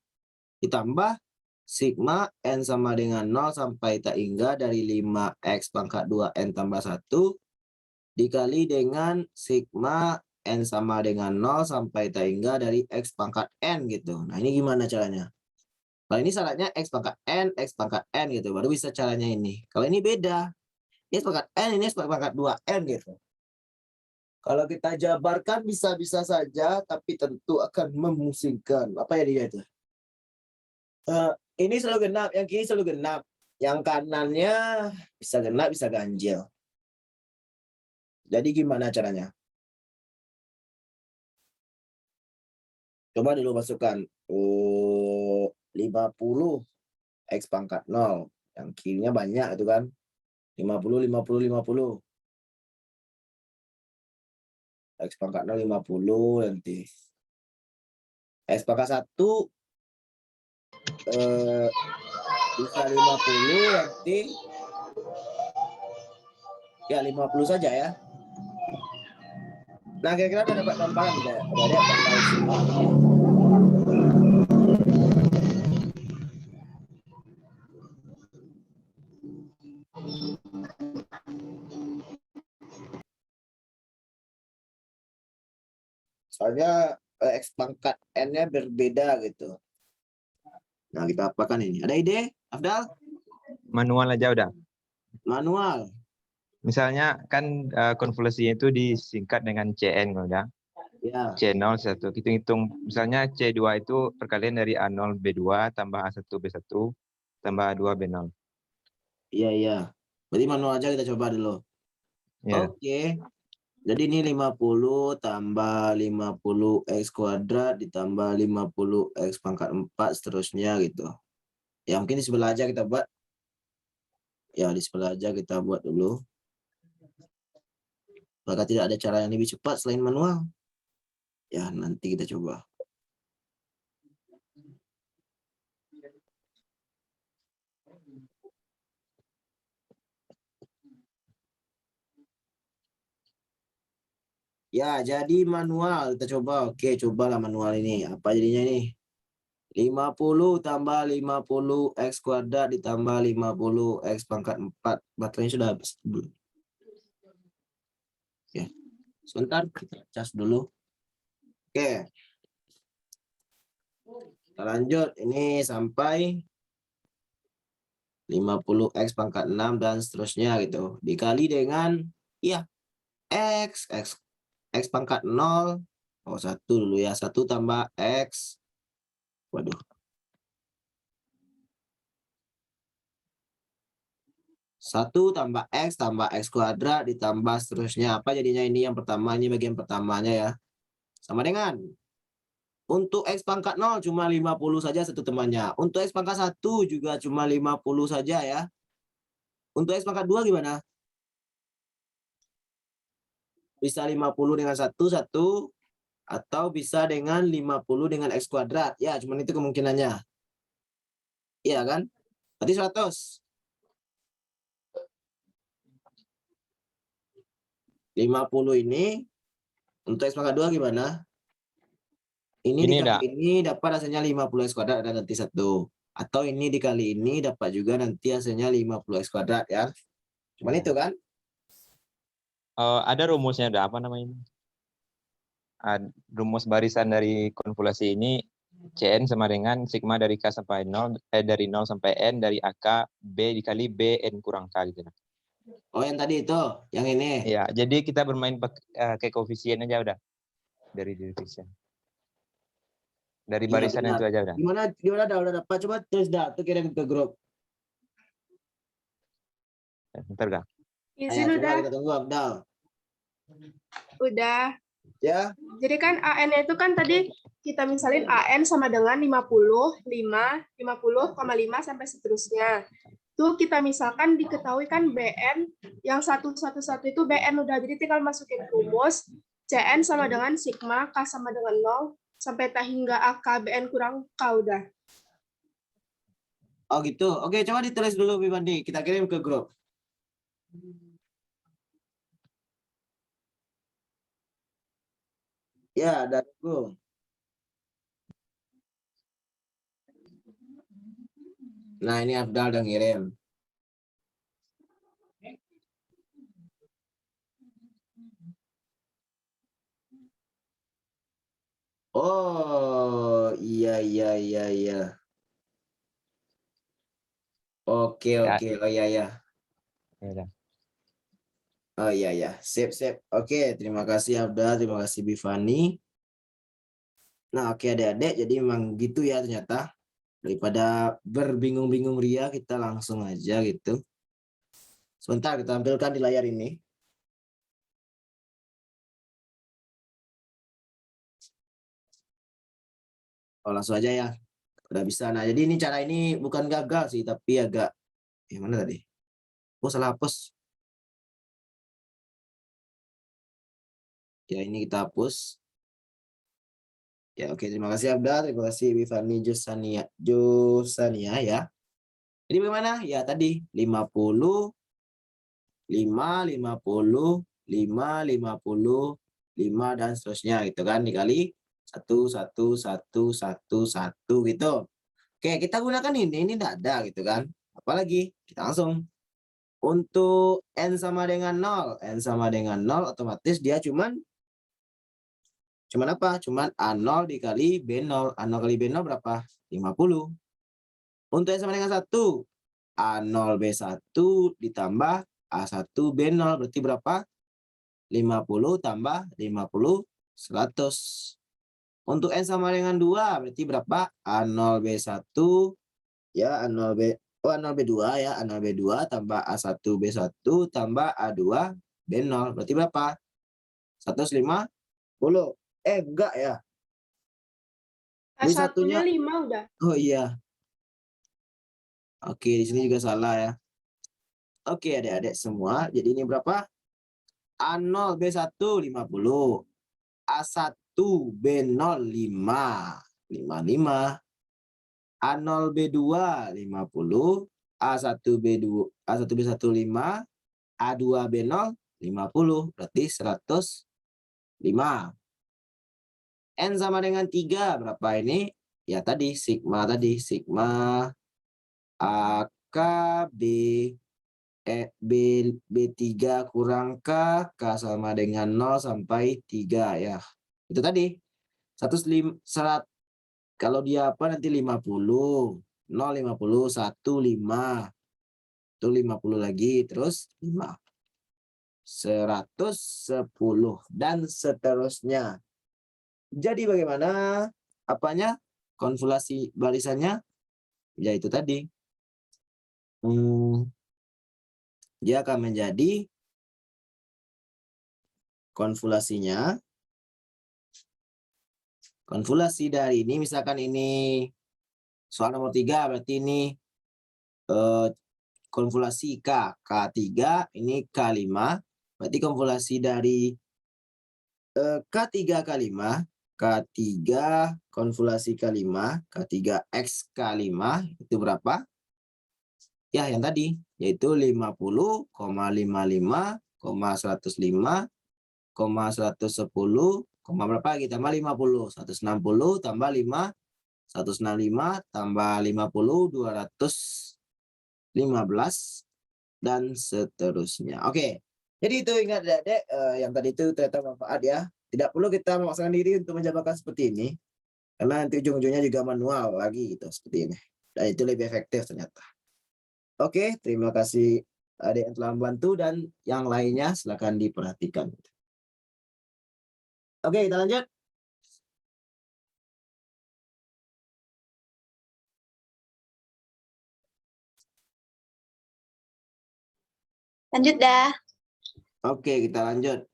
[SPEAKER 1] Ditambah sigma N sama dengan 0 sampai tak hingga dari 5X pangkat 2N tambah 1 dikali dengan sigma N sama dengan 0 sampai tak hingga dari X pangkat N gitu. Nah ini gimana caranya? Kalau ini syaratnya X pangkat N gitu. Baru bisa caranya ini. Kalau ini beda. Ini X pangkat N, ini X pangkat 2N gitu. Kalau kita jabarkan bisa-bisa saja, tapi tentu akan memusingkan. Apa ya dia itu? Ini selalu genap, yang kiri selalu genap. Yang kanannya bisa genap, bisa ganjil. Jadi gimana caranya? Coba dulu masukkan 50 X pangkat 0. Yang kirinya banyak itu kan. 50, 50, 50. X pangkat 0, 50 nanti. X pangkat 1 bisa 50 nanti. Ya 50 saja ya. Nah kira-kira udah dapat gamparan tidak ya? Udah ada gamparan semua. Soalnya X pangkat N-nya berbeda gitu. Nah kita apakan ini? Ada ide, Afdal?
[SPEAKER 2] Manual aja udah.
[SPEAKER 1] Manual.
[SPEAKER 2] Misalnya kan konvolusinya itu disingkat dengan CN udah.
[SPEAKER 1] Ya.
[SPEAKER 2] C0 1. Kita hitung misalnya C2 itu perkalian dari A0 B2 tambah A1 B1 tambah A2 B0.
[SPEAKER 1] Iya, iya. Berarti manual aja kita coba dulu.
[SPEAKER 2] Ya.
[SPEAKER 1] Oke. Jadi ini 50 tambah 50 X kuadrat ditambah 50 X pangkat 4 seterusnya gitu. Ya mungkin di sebelah aja kita buat. Ya di sebelah aja kita buat dulu. Apakah tidak ada cara yang lebih cepat selain manual? Ya nanti kita coba. Ya, jadi manual. Kita coba. Oke, cobalah manual ini. Apa jadinya ini? 50 tambah 50 X kuadrat ditambah 50 X pangkat 4. Baterainya sudah habis. Ya. Sebentar, kita cas dulu. Oke. Kita lanjut. Ini sampai 50 X pangkat 6 dan seterusnya gitu. Dikali dengan, ya, X pangkat 0. Oh, 1 dulu ya. 1 tambah X. Waduh. 1 tambah X kuadrat ditambah seterusnya. Apa jadinya ini yang pertama? Ini bagian pertamanya ya. Sama dengan. Untuk X pangkat 0 cuma 50 saja satu temannya. Untuk X pangkat 1 juga cuma 50 saja ya. Untuk X pangkat 2 gimana? Bisa 50 dengan 1, atau bisa dengan 50 dengan X kuadrat. Ya, cuma itu kemungkinannya. Iya kan? Berarti 100. 50 ini untuk X pangkat 2 gimana? Ini dikali ini dapat hasilnya 50 X kuadrat dan nanti 1. Atau ini dikali ini dapat juga nanti hasilnya 50 X kuadrat ya. Cuman itu kan?
[SPEAKER 2] Ada rumusnya ada apa namanya? Rumus barisan dari konvolusi ini Cn sama dengan sigma dari K sampai 0, dari 0 sampai N dari AK B dikali B N kurang K gitu.
[SPEAKER 1] Oh yang tadi itu, yang ini.
[SPEAKER 2] Ya, jadi kita bermain pakai koefisien aja udah. Dari division. Dari barisan
[SPEAKER 1] Ya,
[SPEAKER 2] itu aja udah.
[SPEAKER 1] Gimana udah dapat? Coba terus tuh kirim ke grup.
[SPEAKER 2] Bentar dah.
[SPEAKER 3] Izin
[SPEAKER 1] Coba
[SPEAKER 3] udah.
[SPEAKER 1] kita tunggu Abdal.
[SPEAKER 3] Udah.
[SPEAKER 1] Ya.
[SPEAKER 3] Jadi kan AN itu kan tadi kita misalin AN sama dengan 50, 5, 50,5 sampai seterusnya. itu kita misalkan diketahui kan BN yang 111 itu BN udah, jadi tinggal masukin rumus CN sama dengan sigma, K sama dengan 0, sampai tak hingga AK BN kurang K udah.
[SPEAKER 1] Oh gitu. Oke, coba ditulis dulu Bibandi. Kita kirim ke grup. Ya, ada dulu. Nah, ini Abdal udah ngirim. Oh, iya. Oke.
[SPEAKER 2] Ya.
[SPEAKER 1] Oh iya.
[SPEAKER 2] Ya udah.
[SPEAKER 1] Oh iya. Sip. Oke, terima kasih Abdal, terima kasih Bifani. Nah, oke adik-adik, jadi memang gitu ya ternyata. Daripada berbingung-bingung ria, kita langsung aja gitu. Sebentar, kita tampilkan di layar ini. Oh, langsung aja ya. Udah bisa. Nah, jadi ini cara ini bukan gagal sih, tapi agak... mana tadi? Oh, salah hapus. Ya, ini kita hapus. Ya, oke. Terima kasih Abdal. Terima kasih Bifani Josania ya. Jadi bagaimana? Ya, tadi 50, 5, 50, 5, 50, 5, dan seterusnya. Gitu kan. Dikali 1, 1, 1, 1, 1 gitu. Oke, kita gunakan ini. Ini tidak ada gitu kan. Apalagi? Kita langsung. Untuk N sama dengan 0. N sama dengan 0 otomatis dia cuman apa? Cuman A0 dikali B0. A0 kali B0 berapa? 50. Untuk N sama dengan 1. A0 B1 ditambah A1 B0. Berarti berapa? 50 tambah 50, 100. Untuk N sama dengan 2. Berarti berapa? A0 B1. Ya, A0 B. Oh, A0 B2 ya. A0 B2 tambah A1 B1 tambah A2 B0. Berarti berapa? 150. Enggak ya. Ini
[SPEAKER 3] Satunya
[SPEAKER 1] satunya.
[SPEAKER 3] 5 udah.
[SPEAKER 1] Oh iya. Oke, di sini juga salah ya. Oke, adik-adik semua. Jadi ini berapa? A0 B1 50. A1 B0 5. 55. A0 B2 50. A1 B2 A1 B1 5. A2 B0 50. Berarti 105. N sama dengan 3 berapa ini? Ya tadi sigma AK B B3 kurang K sama dengan 0 sampai 3 ya. Itu tadi 105 kalau dia apa nanti 50 0 50 1 5 itu 50 lagi terus 5 110 dan seterusnya. Jadi bagaimana apanya konvolasi barisannya? Ya itu tadi. Dia akan menjadi konvolasinya. Konvolasi dari ini misalkan ini soal nomor 3 berarti ini konvolasi K3 ini K5 berarti konvolasi dari K3 K5 konvolasi K5 K3X K5 itu berapa? Ya yang tadi yaitu 50,55, 105, 110, berapa lagi tambah 50, 160 tambah 5, 165 tambah 50, 215 dan seterusnya. Oke. Jadi itu ingat Adik, yang tadi itu ternyata manfaat ya. Tidak perlu kita memaksakan diri untuk menjabarkan seperti ini. Karena nanti ujung-ujungnya juga manual lagi gitu seperti ini. Dan itu lebih efektif ternyata. Oke, terima kasih Adik yang telah membantu dan yang lainnya silakan diperhatikan. Oke, kita lanjut.
[SPEAKER 4] Lanjut dah.
[SPEAKER 1] Oke, kita lanjut.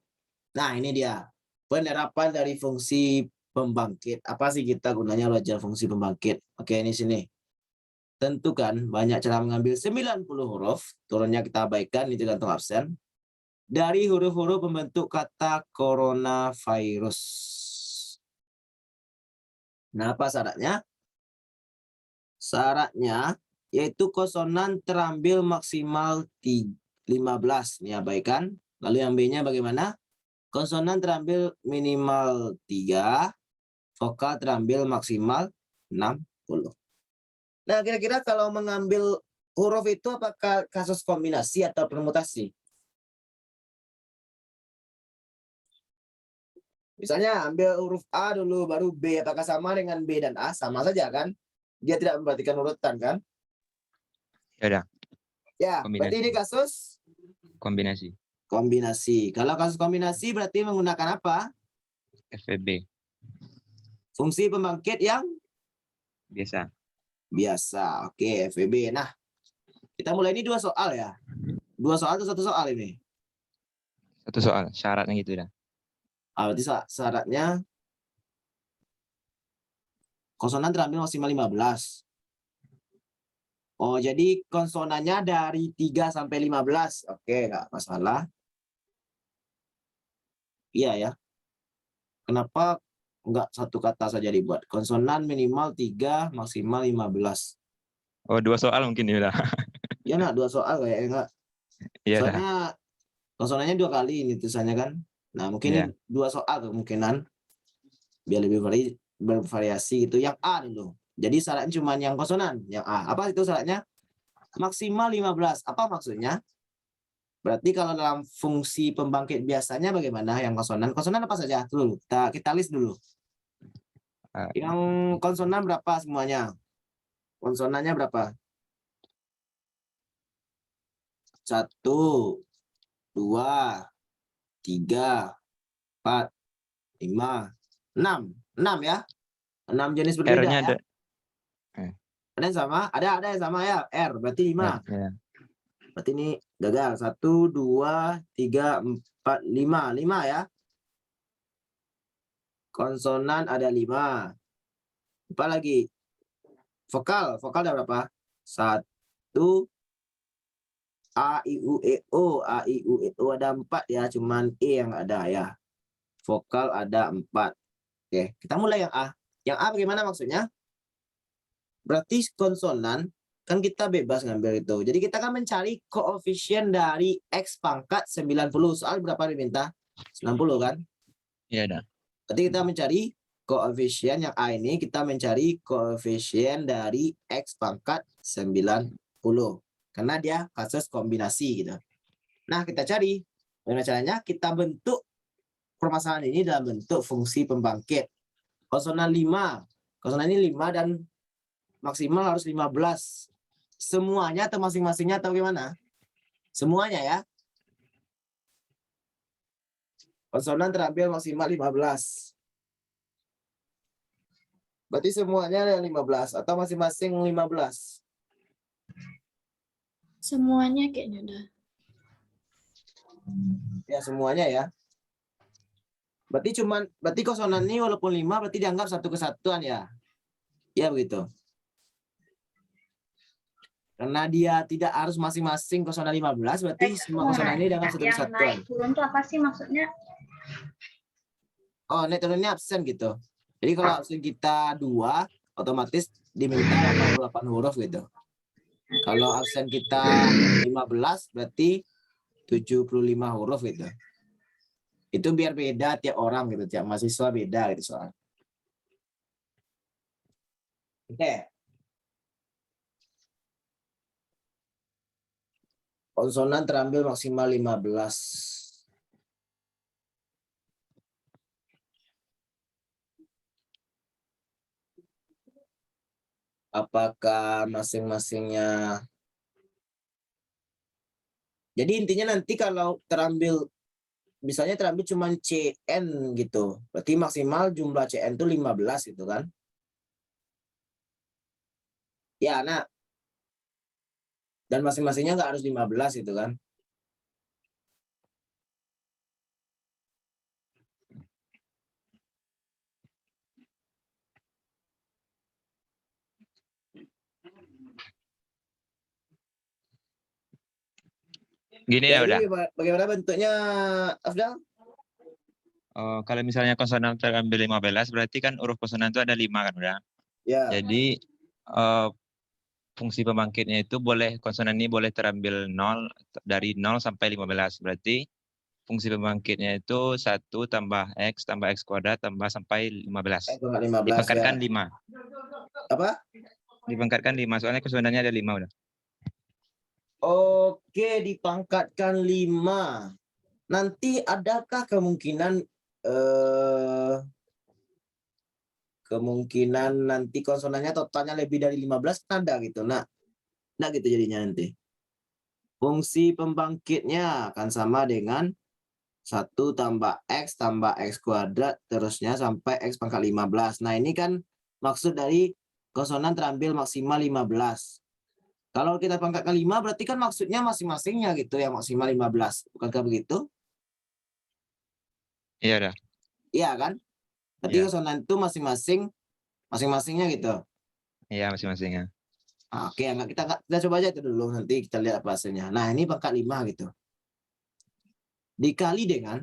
[SPEAKER 1] Nah, ini dia. Penerapan dari fungsi pembangkit. Apa sih kita gunanya belajar fungsi pembangkit? Oke, ini sini. tentukan banyak cara mengambil 90 huruf, turunnya kita abaikan, ini tergantung absen, dari huruf-huruf pembentuk kata coronavirus. Nah, apa syaratnya? Syaratnya yaitu konsonan terambil maksimal 15, ini abaikan. Lalu yang B-nya bagaimana? Konsonan terambil minimal 3, vokal terambil maksimal 60. Nah, kira-kira kalau mengambil huruf itu apakah kasus kombinasi atau permutasi? Misalnya ambil huruf A dulu, baru B. Apakah sama dengan B dan A? Sama saja kan? Dia tidak memperhatikan urutan kan?
[SPEAKER 2] Ya udah,
[SPEAKER 1] Ya, berarti ini
[SPEAKER 2] kombinasi.
[SPEAKER 1] kasus
[SPEAKER 2] Kombinasi.
[SPEAKER 1] kombinasi. Kalau kasus kombinasi berarti menggunakan apa?
[SPEAKER 2] FVB.
[SPEAKER 1] Fungsi pembangkit yang
[SPEAKER 2] Biasa.
[SPEAKER 1] biasa. Oke, FVB. Nah, kita mulai ini 2 soal ya. 2 soal atau 1 soal ini?
[SPEAKER 2] Satu soal, syaratnya gitu dah.
[SPEAKER 1] Berarti syaratnya konsonan terambil maksimal 15. Oh, jadi konsonannya dari 3 sampai 15. Oke, nggak masalah. Iya ya. Kenapa nggak satu kata saja dibuat? Konsonan minimal 3, maksimal 15.
[SPEAKER 2] Oh, 2 soal mungkin ya udah.
[SPEAKER 1] Ya, nak 2 soal kayaknya nggak.
[SPEAKER 2] Iya dah.
[SPEAKER 1] Soalnya konsonannya 2 kali ini tulisannya kan. Nah, mungkin
[SPEAKER 2] Iya.
[SPEAKER 1] ini 2 soal kemungkinan. Biar lebih bervariasi gitu. Yang A dulu. Jadi syaratnya cuma yang konsonan. Yang A. Apa itu syaratnya? Maksimal 15. Apa maksudnya? Berarti kalau dalam fungsi pembangkit biasanya bagaimana yang konsonan? Konsonan apa saja? Dulu, kita list dulu. Yang konsonan berapa semuanya? Konsonannya berapa? 1, 2, 3, 4, 5, 6. 6 ya? 6 jenis berbeda
[SPEAKER 2] R-nya
[SPEAKER 1] ya?
[SPEAKER 2] ada.
[SPEAKER 1] Ada yang sama? Ada yang sama ya? R, berarti 5.
[SPEAKER 2] Ya.
[SPEAKER 1] Berarti ini gagal. 1, 2, 3, 4, 5. 5 ya? Konsonan ada 5. Apa lagi? Vokal ada berapa? 1, A, I, U, E, O. A, I, U, E, O ada 4 ya, cuman E yang ada ya. Vokal ada 4. Oke, kita mulai yang A. Yang A bagaimana maksudnya? Berarti konsonan, kan kita bebas ngambil itu. Jadi kita akan mencari koefisien dari X pangkat 90. Soal berapa diminta? 90 kan?
[SPEAKER 2] Iya dah.
[SPEAKER 1] Berarti kita mencari koefisien yang A ini, kita mencari koefisien dari X pangkat 90. Karena dia kasus kombinasi gitu. Nah, kita cari. Bagaimana caranya? Kita bentuk permasalahan ini dalam bentuk fungsi pembangkit. Konsonan 5. Konsonan ini 5 dan maksimal harus 15. Semuanya atau masing-masingnya atau gimana? Semuanya ya. Konsonan terambil maksimal 15. Berarti semuanya ada 15 atau masing-masing 15?
[SPEAKER 4] Semuanya kayaknya udah.
[SPEAKER 1] Ya, semuanya ya. Berarti konsonan ini walaupun 5 berarti dianggap satu kesatuan ya. Ya begitu. Karena dia tidak harus masing-masing konsonan 15, berarti semua konsonan ini dianggap satu kesatuan.
[SPEAKER 4] Naik turun tuh apa sih maksudnya?
[SPEAKER 1] Oh, naik turunnya absen gitu. Jadi kalau absen kita 2, otomatis diminta 88 huruf gitu. Kalau absen kita 15, berarti 75 huruf gitu. Itu biar beda tiap orang gitu, tiap mahasiswa beda gitu soal. Oke. Konsonan terambil maksimal 15. Apakah masing-masingnya? Jadi intinya nanti kalau terambil, misalnya terambil cuma CN gitu, berarti maksimal jumlah CN itu 15 gitu kan? Ya, nah. Dan masing-masingnya nggak harus 15 gitu kan?
[SPEAKER 2] Gini
[SPEAKER 1] Ya,
[SPEAKER 2] ya udah.
[SPEAKER 1] ini bagaimana bentuknya, Afdal?
[SPEAKER 2] Kalau misalnya konsonan terambil 15, berarti kan huruf konsonan itu ada 5 kan udah.
[SPEAKER 1] Ya,
[SPEAKER 2] Jadi fungsi pembangkitnya itu konsonan ini boleh terambil 0 dari 0 sampai 15. Berarti fungsi pembangkitnya itu 1 tambah X tambah X kuadrat tambah sampai 15.
[SPEAKER 1] 15 ya.
[SPEAKER 2] Dipangkatkan 5.
[SPEAKER 1] Apa?
[SPEAKER 2] Dipangkatkan 5, soalnya konsonannya ada 5 udah.
[SPEAKER 1] Oke, dipangkatkan 5. Nanti adakah kemungkinan nanti konsonannya totalnya lebih dari 15 tanda gitu. Nah gitu jadinya nanti. Fungsi pembangkitnya akan sama dengan 1 tambah X kuadrat terusnya sampai X pangkat 15. Nah, ini kan maksud dari konsonan terambil maksimal 15. Kalau kita pangkatkan 5 berarti kan maksudnya masing-masingnya gitu yang maksimal 15. Bukankah begitu?
[SPEAKER 2] Iya udah.
[SPEAKER 1] Iya kan? Berarti
[SPEAKER 2] Iya.
[SPEAKER 1] konsonan itu masing-masingnya gitu.
[SPEAKER 2] Iya masing-masingnya.
[SPEAKER 1] Oke, kita coba aja itu dulu, nanti kita lihat apa hasilnya. Nah, ini pangkat 5 gitu. Dikali dengan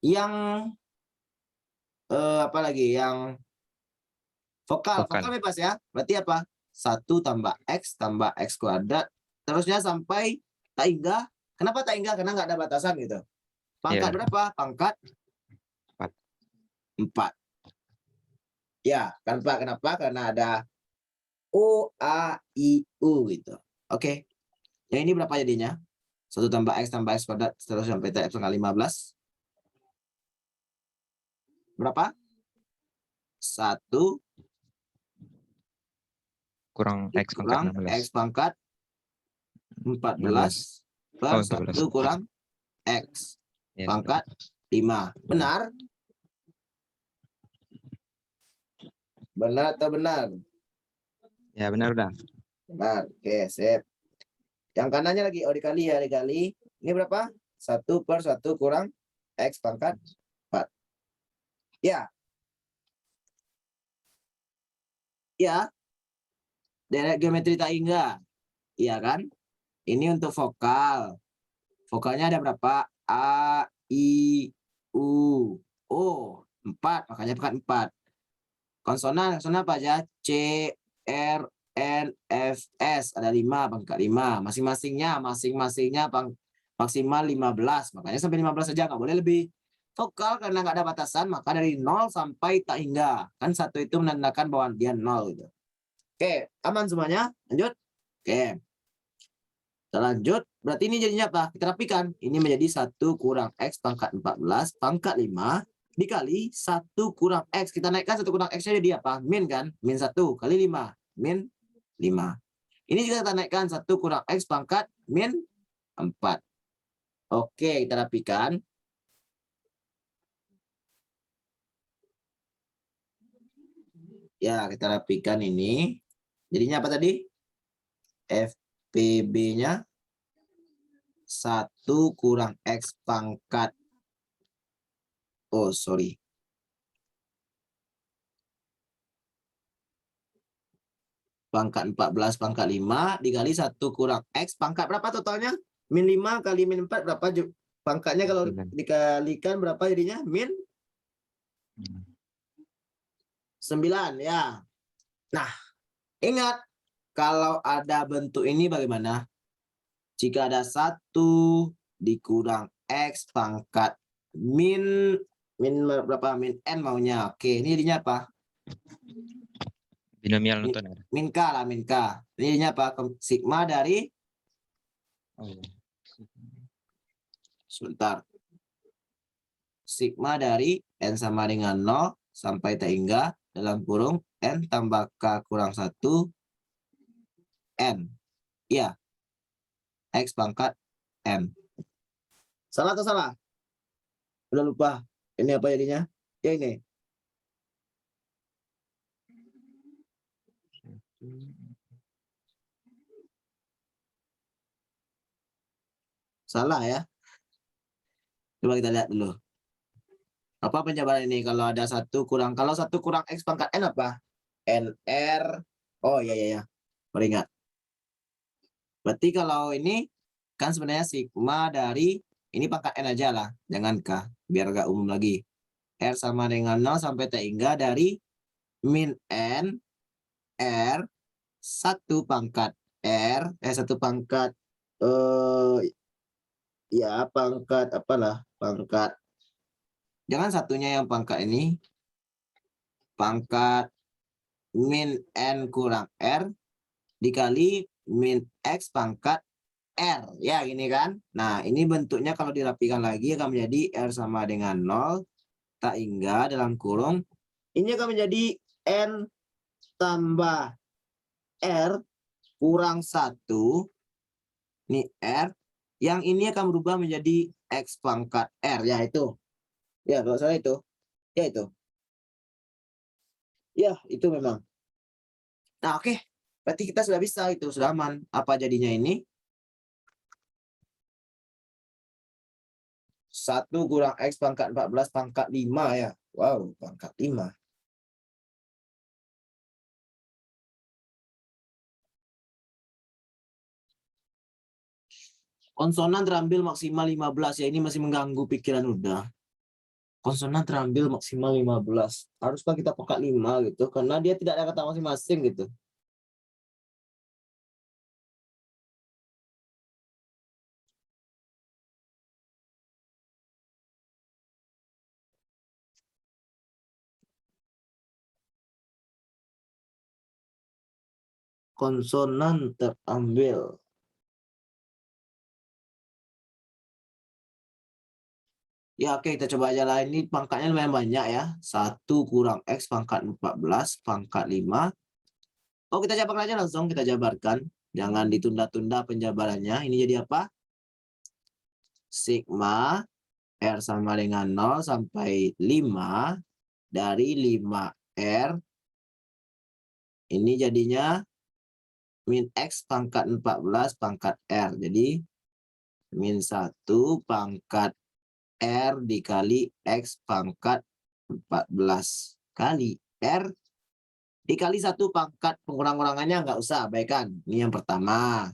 [SPEAKER 1] yang apa lagi? Yang vokal bebas ya. Berarti apa? 1 tambah X kuadrat terusnya sampai tak hingga. Kenapa tak hingga? Karena nggak ada batasan gitu. Pangkat berapa? Pangkat 4. Ya, kan Pak, kenapa? Karena ada O, A, I, U gitu. Oke. Yang ini berapa jadinya? 1 tambah X kuadrat terus sampai X pangkat 15. Berapa? 1
[SPEAKER 2] kurang X pangkat 16.
[SPEAKER 1] X pangkat 14 per 1 kurang X pangkat 5. Benar? Benar atau benar?
[SPEAKER 2] Ya benar udah.
[SPEAKER 1] Benar. Oke, sip. Yang kanannya lagi, dikali ya, dikali. Ini berapa? 1 per 1 kurang X pangkat 4. Ya. Ya. Deret geometri tak hingga. Iya kan? Ini untuk vokal. Vokalnya ada berapa? A, I, U, O. 4, makanya pangkat 4. Konsonan apa aja? C, R, N, F, S. Ada 5, pangkat 5. Masing-masingnya maksimal 15. Makanya sampai 15 saja, nggak boleh lebih. Vokal karena nggak ada batasan, maka dari 0 sampai tak hingga. Kan 1 itu menandakan bahwa dia 0. Gitu. Oke, aman semuanya? Lanjut? Oke. Kita lanjut. Berarti ini jadinya apa? Kita rapikan. Ini menjadi 1 kurang X pangkat 14 pangkat 5 dikali 1 kurang X. Kita naikkan 1 kurang X-nya jadi apa? Min kan? Min 1 kali 5. Min 5. Ini juga kita naikkan 1 kurang X pangkat min 4. Oke, kita rapikan. Ya, kita rapikan ini. Jadinya apa tadi? FPB-nya 1 kurang X pangkat. Oh, sorry. Pangkat 14 pangkat 5 dikali 1 kurang X pangkat berapa totalnya? Min 5 kali min 4 berapa? Pangkatnya kalau dikalikan berapa jadinya? Min 9 ya. Nah, ingat kalau ada bentuk ini bagaimana? Jika ada 1 dikurang X pangkat min berapa? Min N maunya. Oke, ini jadinya apa?
[SPEAKER 2] Binomial nonton.
[SPEAKER 1] Min K lah, min K. Ini jadinya apa? Sigma dari sebentar. Sigma dari N sama dengan 0 sampai tak hingga dalam kurung N tambah K kurang 1 N. Iya. X pangkat M. Salah atau salah? Udah lupa. Ini apa jadinya? Ya ini. Salah ya. Coba kita lihat dulu. Apa penjabaran ini? Kalau ada 1 kurang. Kalau 1 kurang X pangkat N apa? NR. Oh iya. Baru ingat. Berarti kalau ini Kan sebenarnya sigma dari, ini pangkat N aja lah, jangan K, biar agak umum lagi. R sama dengan 0 sampai T hingga dari min N, R, 1 pangkat R, 1 pangkat, ya pangkat apalah, pangkat, jangan satunya yang pangkat ini, pangkat min N kurang R, dikali min X pangkat R, ya gini kan. Nah ini bentuknya kalau dirapikan lagi akan menjadi R sama dengan 0, tak hingga dalam kurung, ini akan menjadi N tambah R kurang 1, ini R, yang ini akan berubah menjadi X pangkat R, ya itu. Ya kalau salah itu, ya itu. Ya itu memang. Nah oke, berarti kita sudah bisa itu, sudah aman. Apa jadinya ini? 1 kurang X pangkat 14 pangkat 5 ya. Wow, pangkat 5. Konsonan terambil maksimal 15 ya, ini masih mengganggu pikiran udah. Konsonan terambil maksimal 15. Haruskah kita pangkat 5 gitu? Karena dia tidak ada kata masing-masing gitu. Konsonan terambil. Ya oke, kita coba aja lah. Ini pangkatnya lumayan banyak ya. 1 kurang X pangkat 14 pangkat 5. Oh kita jabarkan aja langsung, kita jabarkan. Jangan ditunda-tunda penjabarannya. Ini jadi apa? Sigma R sama dengan 0 sampai 5 dari 5R. Ini jadinya min X pangkat 14 pangkat R. Jadi min 1 pangkat R dikali X pangkat 14 kali R dikali 1 pangkat pengurang-urangannya nggak usah, abaikan. Ini yang pertama.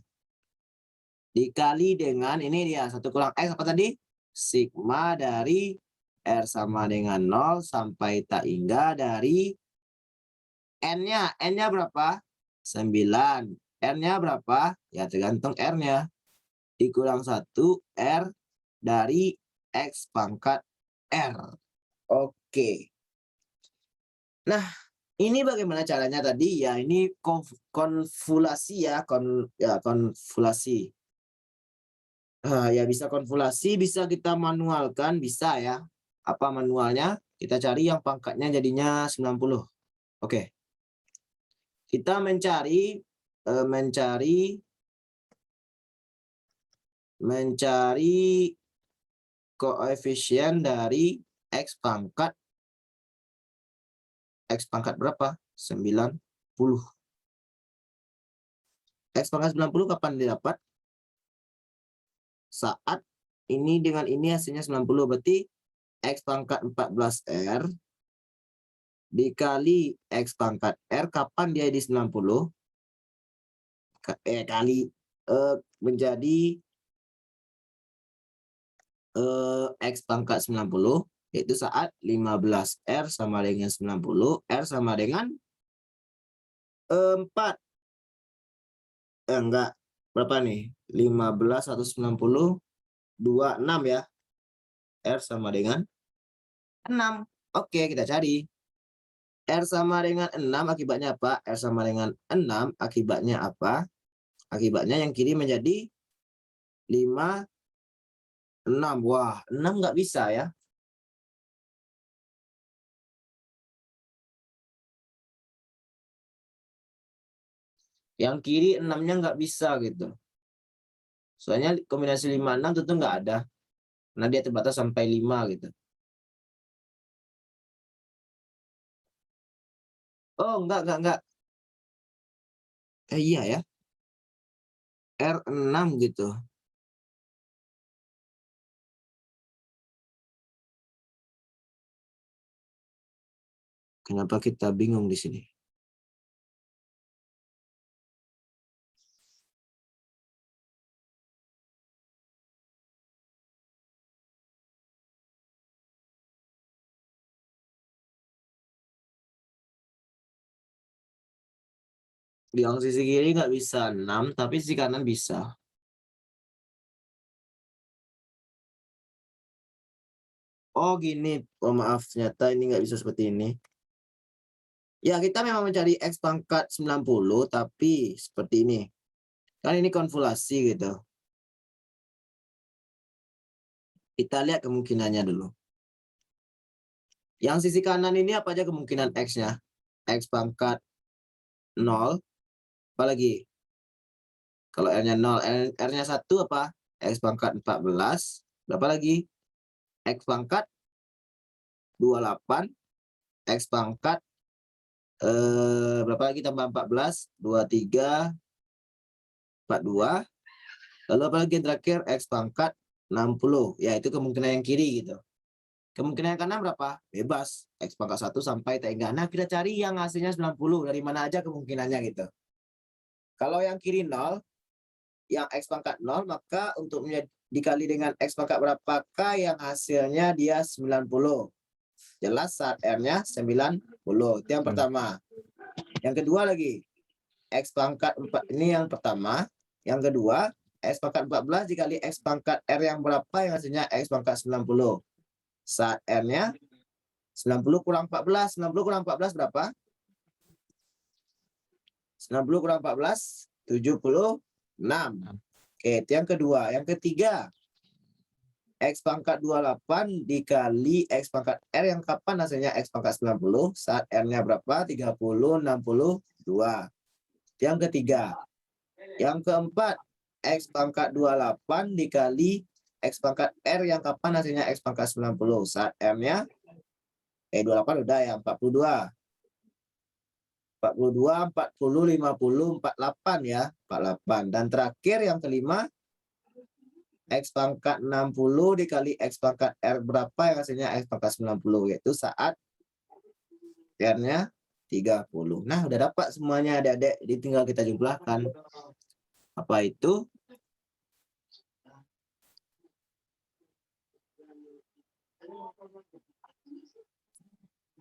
[SPEAKER 1] Dikali dengan ini dia 1 kurang X apa tadi? Sigma dari R sama dengan 0 sampai tak hingga dari N-nya. N-nya berapa? 9. R-nya berapa? Ya tergantung R-nya. Dikurang 1 R dari X pangkat R. Oke. Nah, ini bagaimana caranya tadi? Ya, ini konvolasi ya, konvolasi. Ya bisa konvolasi, bisa kita manualkan, bisa ya. Apa manualnya? Kita cari yang pangkatnya jadinya 90. Oke. Kita mencari koefisien dari X pangkat berapa? 90. X pangkat 90 kapan didapat? Saat ini dengan ini hasilnya 90. Berarti X pangkat 14R dikali X pangkat R, kapan dia di 90? Kali menjadi X pangkat 90, yaitu saat 15R sama dengan 90, R sama dengan 4. Enggak, berapa nih? 15 190, 26 ya. R sama dengan 6. Oke, kita cari. R sama dengan 6 akibatnya apa? R sama dengan 6 akibatnya apa? Akibatnya yang kiri menjadi 5, 6. Wah, 6 nggak bisa ya. Yang kiri 6-nya nggak bisa gitu. Soalnya kombinasi 5, 6 tentu nggak ada. Karena dia terbatas sampai 5 gitu. Oh, enggak. Iya ya. R6 gitu. Kenapa kita bingung di sini? Yang sisi kiri nggak bisa 6, tapi sisi kanan bisa. Oh gini, oh maaf, ternyata ini nggak bisa seperti ini. Ya, kita memang mencari X pangkat 90, tapi seperti ini. Kan ini konvolasi gitu. Kita lihat kemungkinannya dulu. Yang sisi kanan ini apa aja kemungkinan X-nya? X pangkat 0, apalagi? Kalau R-nya 0, R-nya 1 apa? X pangkat 14, berapa lagi? X pangkat 28, X pangkat berapa lagi tambah 14? 23, 42. Lalu apa lagi yang terakhir? X pangkat 60. Ya, itu kemungkinan yang kiri gitu. Kemungkinan yang kanan berapa? Bebas. X pangkat 1 sampai T enggak. Nah, kita cari yang hasilnya 90. Dari mana aja kemungkinannya gitu. Kalau yang kiri 0, yang X pangkat 0, maka untuk dikali dengan X pangkat berapakah yang hasilnya dia 90. Jelas saat R-nya 90. Itu yang pertama. Yang kedua lagi. X pangkat 4, ini yang pertama. Yang kedua, X pangkat 14 dikali X pangkat R yang berapa yang hasilnya X pangkat 90. Saat R-nya 90 kurang 14. 90 kurang 14 berapa? 90 kurang 14, 76. Oke, itu yang kedua. Yang ketiga, X pangkat 28 dikali X pangkat R yang kapan hasilnya X pangkat 90. Saat R-nya berapa? 30, 62. Yang ketiga. Yang keempat, X pangkat 28 dikali X pangkat R yang kapan hasilnya X pangkat 90. Saat R-nya 28 udah ya, 42. 42, 40, 50, 48 ya. 48. Dan terakhir yang kelima, X pangkat 60 dikali X pangkat R berapa yang hasilnya X pangkat 90. Yaitu saat R-nya 30. Nah, udah dapat semuanya adik-adik. Jadi tinggal kita jumlahkan. Apa itu?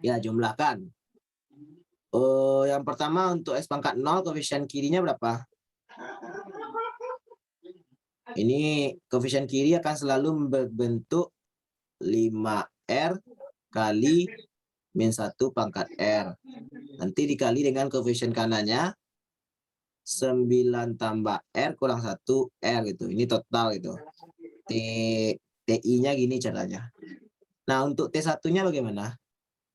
[SPEAKER 1] Ya, jumlahkan. Yang pertama untuk X pangkat 0, koefisien kirinya berapa? Ini koefisien kiri akan selalu berbentuk 5R kali min 1 pangkat R. Nanti dikali dengan koefisien kanannya 9 tambah R kurang 1 R gitu. Ini total gitu. TI-nya gini caranya. Nah, untuk T1-nya bagaimana?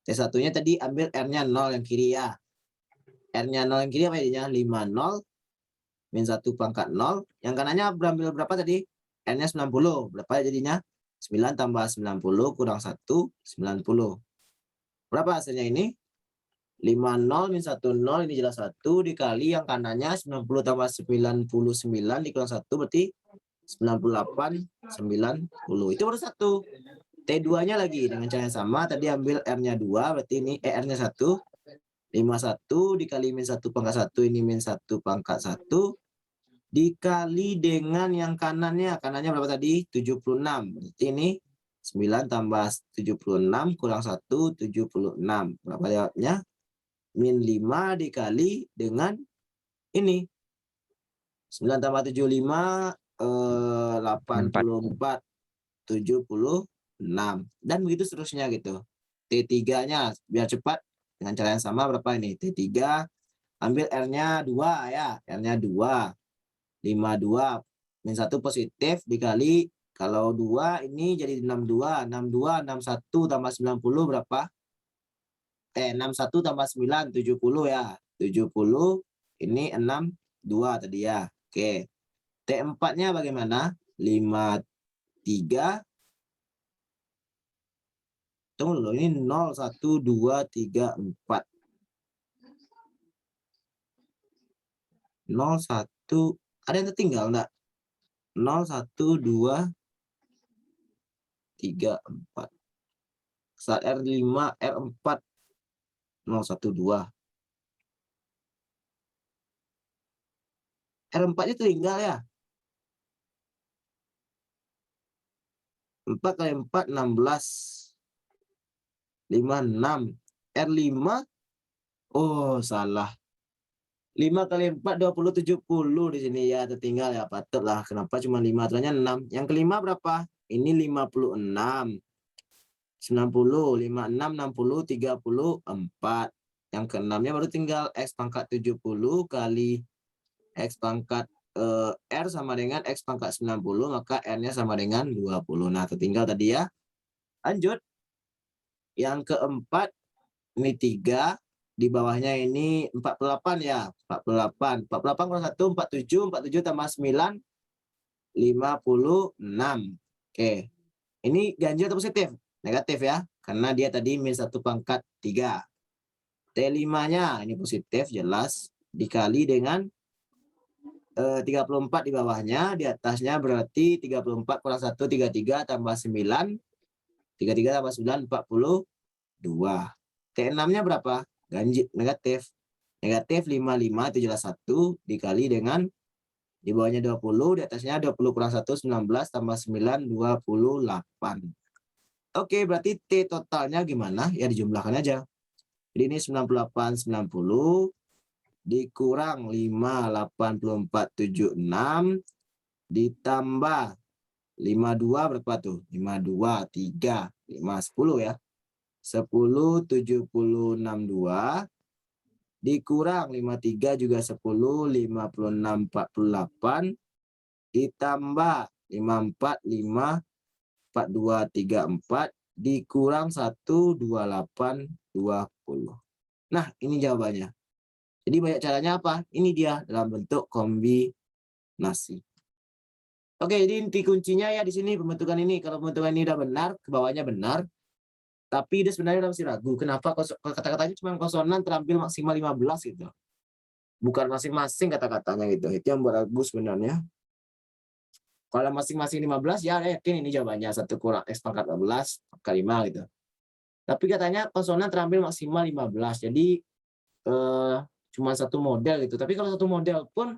[SPEAKER 1] T1-nya tadi ambil R-nya 0 yang kiri ya. R-nya 0 yang kiri apa jadinya? 50 min 1 pangkat 0. Yang kanannya berambil berapa tadi? R-nya 90. Berapa jadinya? 9 tambah 90 kurang 1, 90. Berapa hasilnya ini? 50 min 10, ini jelas 1, dikali yang kanannya 90 tambah 99 dikurang 1, berarti 98, 90. Itu baru 1. T2-nya lagi dengan cara yang sama. Tadi ambil R-nya 2, berarti ini R-nya 1. 51 dikali min 1 pangkat 1, ini min 1 pangkat 1. Dikali dengan yang kanannya. Kanannya berapa tadi? 76. Berarti ini 9 tambah 76 kurang 1, 76. Berapa jawabnya? Min 5 dikali dengan ini. 9 tambah 75, 84. 76. Dan begitu seterusnya gitu. T3-nya biar cepat dengan cara yang sama berapa ini? T3 ambil R-nya 2 ya. R-nya 2. 52 min 1 positif dikali kalau 2 ini jadi 62. 62 61 tambah 90 berapa? 61 tambah 9 70 ya. 70 ini 62 tadi ya. Oke. T4-nya bagaimana? 53. Tunggu dulu, ini 0 1 2 3 4. 0 1 ada yang tertinggal enggak? 0 1 2 3 4. Saat R5 R4 0 1 2. R4-nya tertinggal ya. 4 kali 4 16. 56. R5 oh salah. 5 kali 4, 20, 70 di sini ya, tertinggal ya, patutlah. Kenapa cuma 5, aturannya 6. Yang kelima berapa? Ini 56. 90, 56, 60, 34. Yang keenamnya baru tinggal X pangkat 70 kali X pangkat R sama dengan X pangkat 90, maka R-nya sama dengan 20. Nah, tertinggal tadi ya. Lanjut. Yang keempat, ini 3. Di bawahnya ini 48 ya. 48. 48 kurang 1, 47. 47 tambah 9, 56. Oke. Ini ganjil atau positif? Negatif ya. Karena dia tadi min 1 pangkat 3. T5-nya ini positif jelas. Dikali dengan 34 di bawahnya. Di atasnya berarti 34 kurang 1, 33 tambah 9. 33 tambah 9, 42. T6-nya berapa? Ganjil negatif. Negatif 55 itu jelas 1 dikali dengan di bawahnya 20, di atasnya 20 kurang 1, 19 tambah 9, 28. Oke, berarti T totalnya gimana? Ya dijumlahkan aja. Jadi ini 98, 90 dikurang 5, 84, 76 ditambah 52 berapa tuh? 52, 3, 5, 10 ya. 10, 70, 62 dikurang 53 juga 10, 56, 48 ditambah 54, 5, 42, 34 dikurang 1, 28, 20. Nah, ini jawabannya. Jadi banyak caranya apa? Ini dia dalam bentuk kombinasi. Oke, jadi inti kuncinya ya di sini pembentukan ini. Kalau pembentukan ini udah benar, ke bawahnya benar. Tapi dia sebenarnya masih ragu. Kenapa kata-katanya cuma konsonan terampil maksimal 15 gitu. Bukan masing-masing kata-katanya gitu. Itu yang buat ragu sebenarnya. Kalau masing-masing 15 ya yakin ini jawabannya. 1 kurang X pangkat 14 kali 5 gitu. Tapi katanya konsonan terampil maksimal 15. Jadi cuma satu model gitu. Tapi kalau satu model pun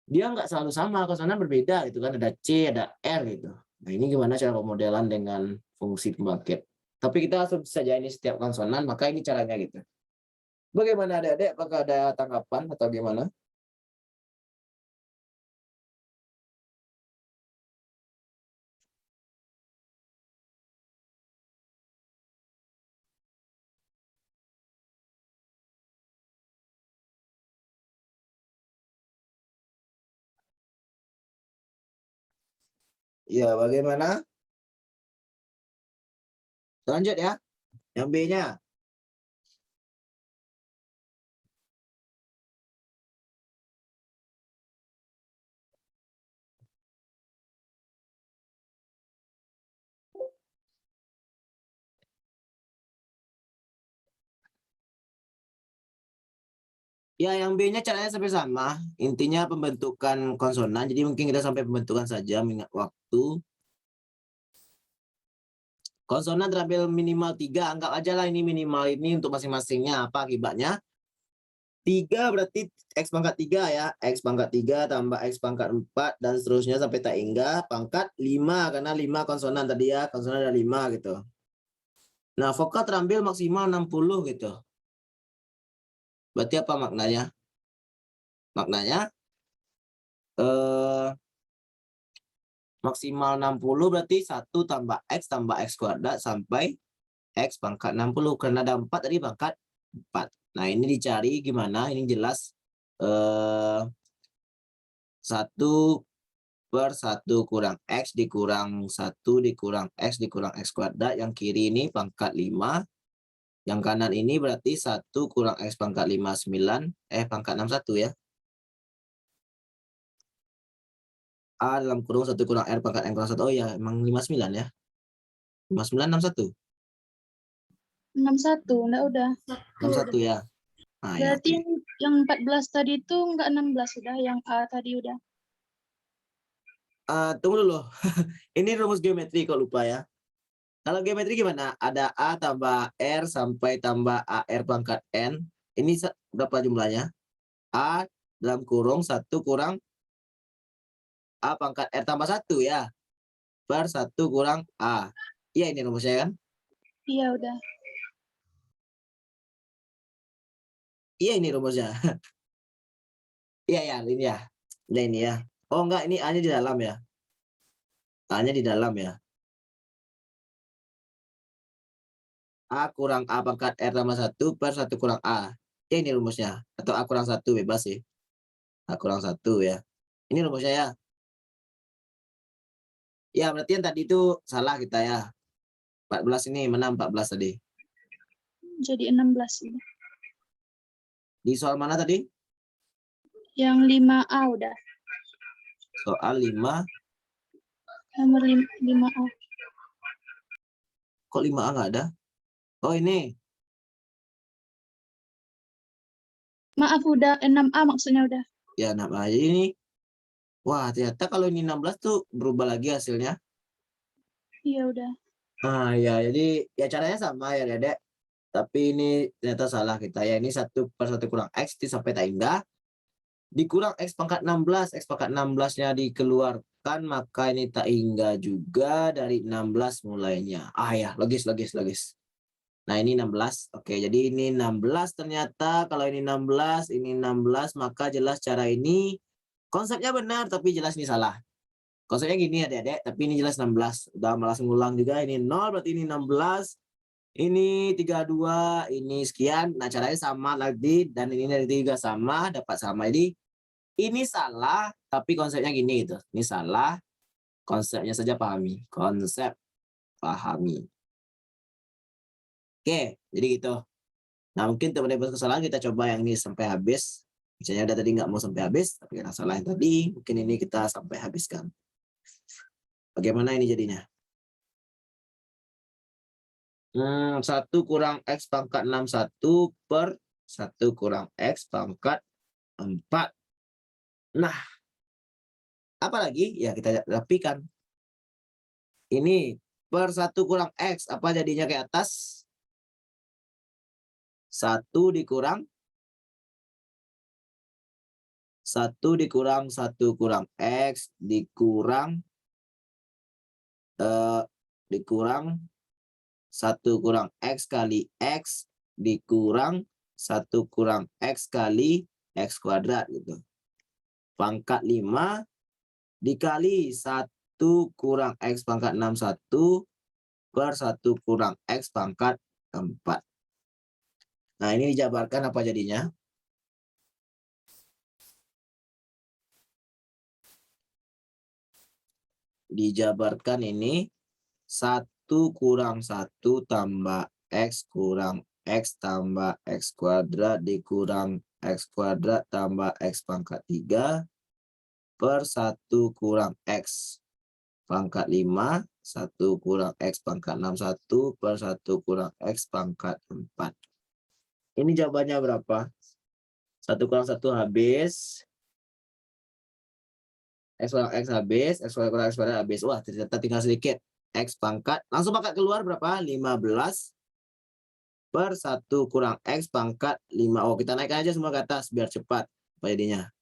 [SPEAKER 1] dia nggak selalu sama. Konsonan berbeda gitu kan. Ada C, ada R gitu. Nah ini gimana cara pemodelan dengan fungsi pembangkit. Tapi kita langsung saja ini setiap konsonan, maka ini caranya gitu. Bagaimana adik-adik? Apakah ada tanggapan atau gimana? Ya, bagaimana? Lanjut ya. Yang B-nya. Ya, yang B-nya caranya sampai sama. Intinya pembentukan konsonan. Jadi mungkin kita sampai pembentukan saja mengingat waktu. Konsonan terampil minimal 3. Anggap aja lah ini minimal ini untuk masing-masingnya. Apa akibatnya? 3 berarti X pangkat 3 ya. X pangkat 3 tambah X pangkat 4 dan seterusnya sampai tak hingga pangkat 5. Karena 5 konsonan tadi ya. Konsonan ada 5 gitu. Nah, vokal terampil maksimal 60 gitu. Berarti apa maknanya? Maknanya maksimal 60 berarti 1 tambah X kuadrat sampai X pangkat 60. Karena ada 4 tadi pangkat 4. Nah, ini dicari gimana? Ini jelas 1 per 1 kurang X dikurang 1 dikurang X dikurang X kuadrat. Yang kiri ini pangkat 5. Yang kanan ini berarti 1 kurang X pangkat 59. Pangkat 61 ya. A dalam kurung 1 kurang R pangkat N kurang 1. Oh ya, emang 59 ya. 59, 61.
[SPEAKER 4] 61, enggak udah.
[SPEAKER 1] 61 ya. Nah, ya.
[SPEAKER 4] Berarti yang 14 tadi itu enggak 16 sudah, yang A tadi udah.
[SPEAKER 1] Tunggu dulu. Ini rumus geometri kok lupa ya. Kalau geometri gimana? Ada A tambah R sampai tambah AR pangkat N. Ini berapa jumlahnya? A dalam kurung 1 kurang A pangkat R tambah 1 ya. Per 1 kurang A. Iya ini rumusnya kan?
[SPEAKER 4] Iya udah.
[SPEAKER 1] Iya ini rumusnya. Iya ya, ini ya. Nah, ini ya. Oh enggak, ini A-nya di dalam ya. A-nya di dalam ya. A kurang A pangkat R tambah 1 per 1 kurang A. Ya, ini rumusnya. Atau A kurang 1 bebas sih. A kurang 1 ya. Ini rumusnya ya. Ya, berarti yang tadi itu salah kita ya. 14 ini mana 14 tadi?
[SPEAKER 4] Jadi 16 udah.
[SPEAKER 1] Di soal mana tadi?
[SPEAKER 4] Yang 5A udah.
[SPEAKER 1] Soal 5.
[SPEAKER 4] Nomor 5A.
[SPEAKER 1] Kok 5A nggak ada? Oh, ini.
[SPEAKER 4] Maaf udah 6A maksudnya udah.
[SPEAKER 1] Ya, nama aja ini. Wah, ternyata kalau ini 16 tuh berubah lagi hasilnya.
[SPEAKER 4] Iya udah.
[SPEAKER 1] Ah, ya, jadi ya caranya sama ya, Dedek. Tapi ini ternyata salah kita ya. Ini 1 per 1 kurang X itu sampai tak hingga. Dikurang X pangkat 16. X pangkat 16-nya dikeluarkan, maka ini tak hingga juga dari 16 mulainya. Ah ya, logis. Nah, ini 16. Oke, jadi ini 16 ternyata. Kalau ini 16, ini 16, maka jelas cara ini konsepnya benar, tapi jelas ini salah. Konsepnya gini adik-adik, tapi ini jelas 16. Udah malas ngulang juga, ini 0, berarti ini 16. Ini 32, ini sekian. Nah, caranya sama lagi, dan ini dari 3 sama, dapat sama. Jadi, ini salah, tapi konsepnya gini gitu. Ini salah, konsepnya saja pahami. Konsep pahami. Oke, jadi gitu. Nah, mungkin teman-teman kesalahan kita coba yang ini sampai habis. Misalnya udah tadi nggak mau sampai habis, tapi karena salah yang tadi, mungkin ini kita sampai habiskan. Bagaimana ini jadinya? 1 kurang X pangkat 61 per 1 kurang X pangkat 4. Nah, apa lagi? Ya, kita rapikan. Ini per 1 kurang X, apa jadinya ke atas? 1 dikurang 1 dikurang 1 kurang X dikurang 1 kurang X kali X dikurang 1 kurang X kali X kuadrat gitu. Pangkat 5 dikali 1 kurang X pangkat 61 per 1 kurang X pangkat 4. Nah, ini dijabarkan apa jadinya? Dijabarkan ini 1 kurang 1 tambah X kurang X tambah X kuadrat dikurang X kuadrat tambah X pangkat 3 per 1 kurang X pangkat 5, 1 kurang X pangkat 61 per 1 kurang X pangkat 4. Ini jawabannya berapa? 1 kurang 1 habis. X kurang X habis, X kurang X kuadrat habis. Wah, ternyata tinggal sedikit. X pangkat, langsung pangkat keluar berapa? 15 per 1 kurang X pangkat 5. Oh, kita naikkan aja semua ke atas biar cepat. Apa jadinya?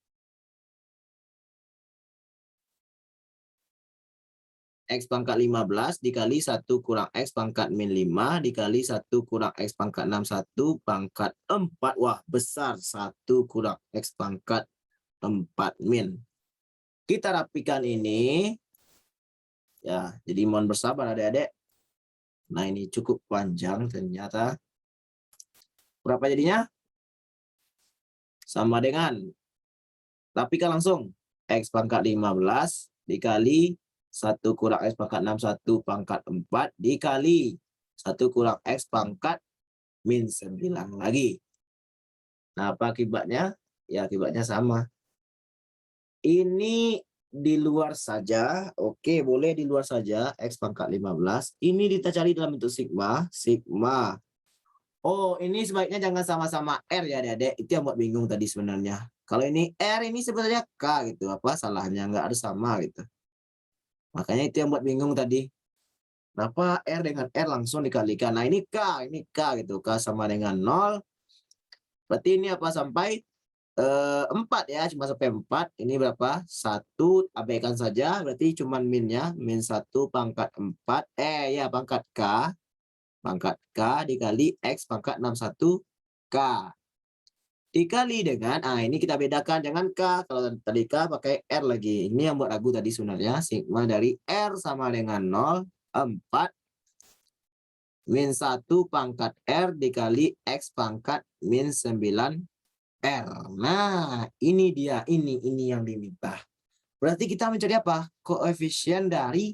[SPEAKER 1] X pangkat 15 dikali 1 kurang X pangkat min 5 dikali 1 kurang X pangkat 61 pangkat 4. Wah, besar. 1 kurang X pangkat 4 min. Kita rapikan ini. Ya, jadi mohon bersabar adik-adik. Nah, ini cukup panjang ternyata. Berapa jadinya? Sama dengan, rapikan langsung. X pangkat 15 dikali 1 kurang X pangkat 61 pangkat 4 dikali 1 kurang X pangkat min 9 lagi. Nah, apa akibatnya? Ya, akibatnya sama. Ini di luar saja. Oke, boleh di luar saja. X pangkat 15. Ini kita cari dalam bentuk sigma. Sigma. Oh, ini sebaiknya jangan sama-sama R ya, adik-adik. Itu yang buat bingung tadi sebenarnya. Kalau ini R, ini sebenarnya K gitu. Apa salahnya? Nggak harus sama gitu. Makanya itu yang buat bingung tadi. Kenapa R dengan R langsung dikalikan? Nah, ini K gitu. K sama dengan 0. Berarti ini apa sampai 4 ya, cuma sampai 4. Ini berapa? 1, abaikan saja. Berarti cuma minnya. Min 1 pangkat 4. Ya, pangkat K. Pangkat K dikali X pangkat 61 K. dikali dengan, ini kita bedakan, jangan K. Kalau tadi K pakai R lagi. Ini yang buat ragu tadi sebenarnya. Sigma dari R sama dengan 0, 4 min 1 pangkat R dikali X pangkat min 9 R. Nah, ini dia, ini yang diminta. Berarti kita mencari apa? Koefisien dari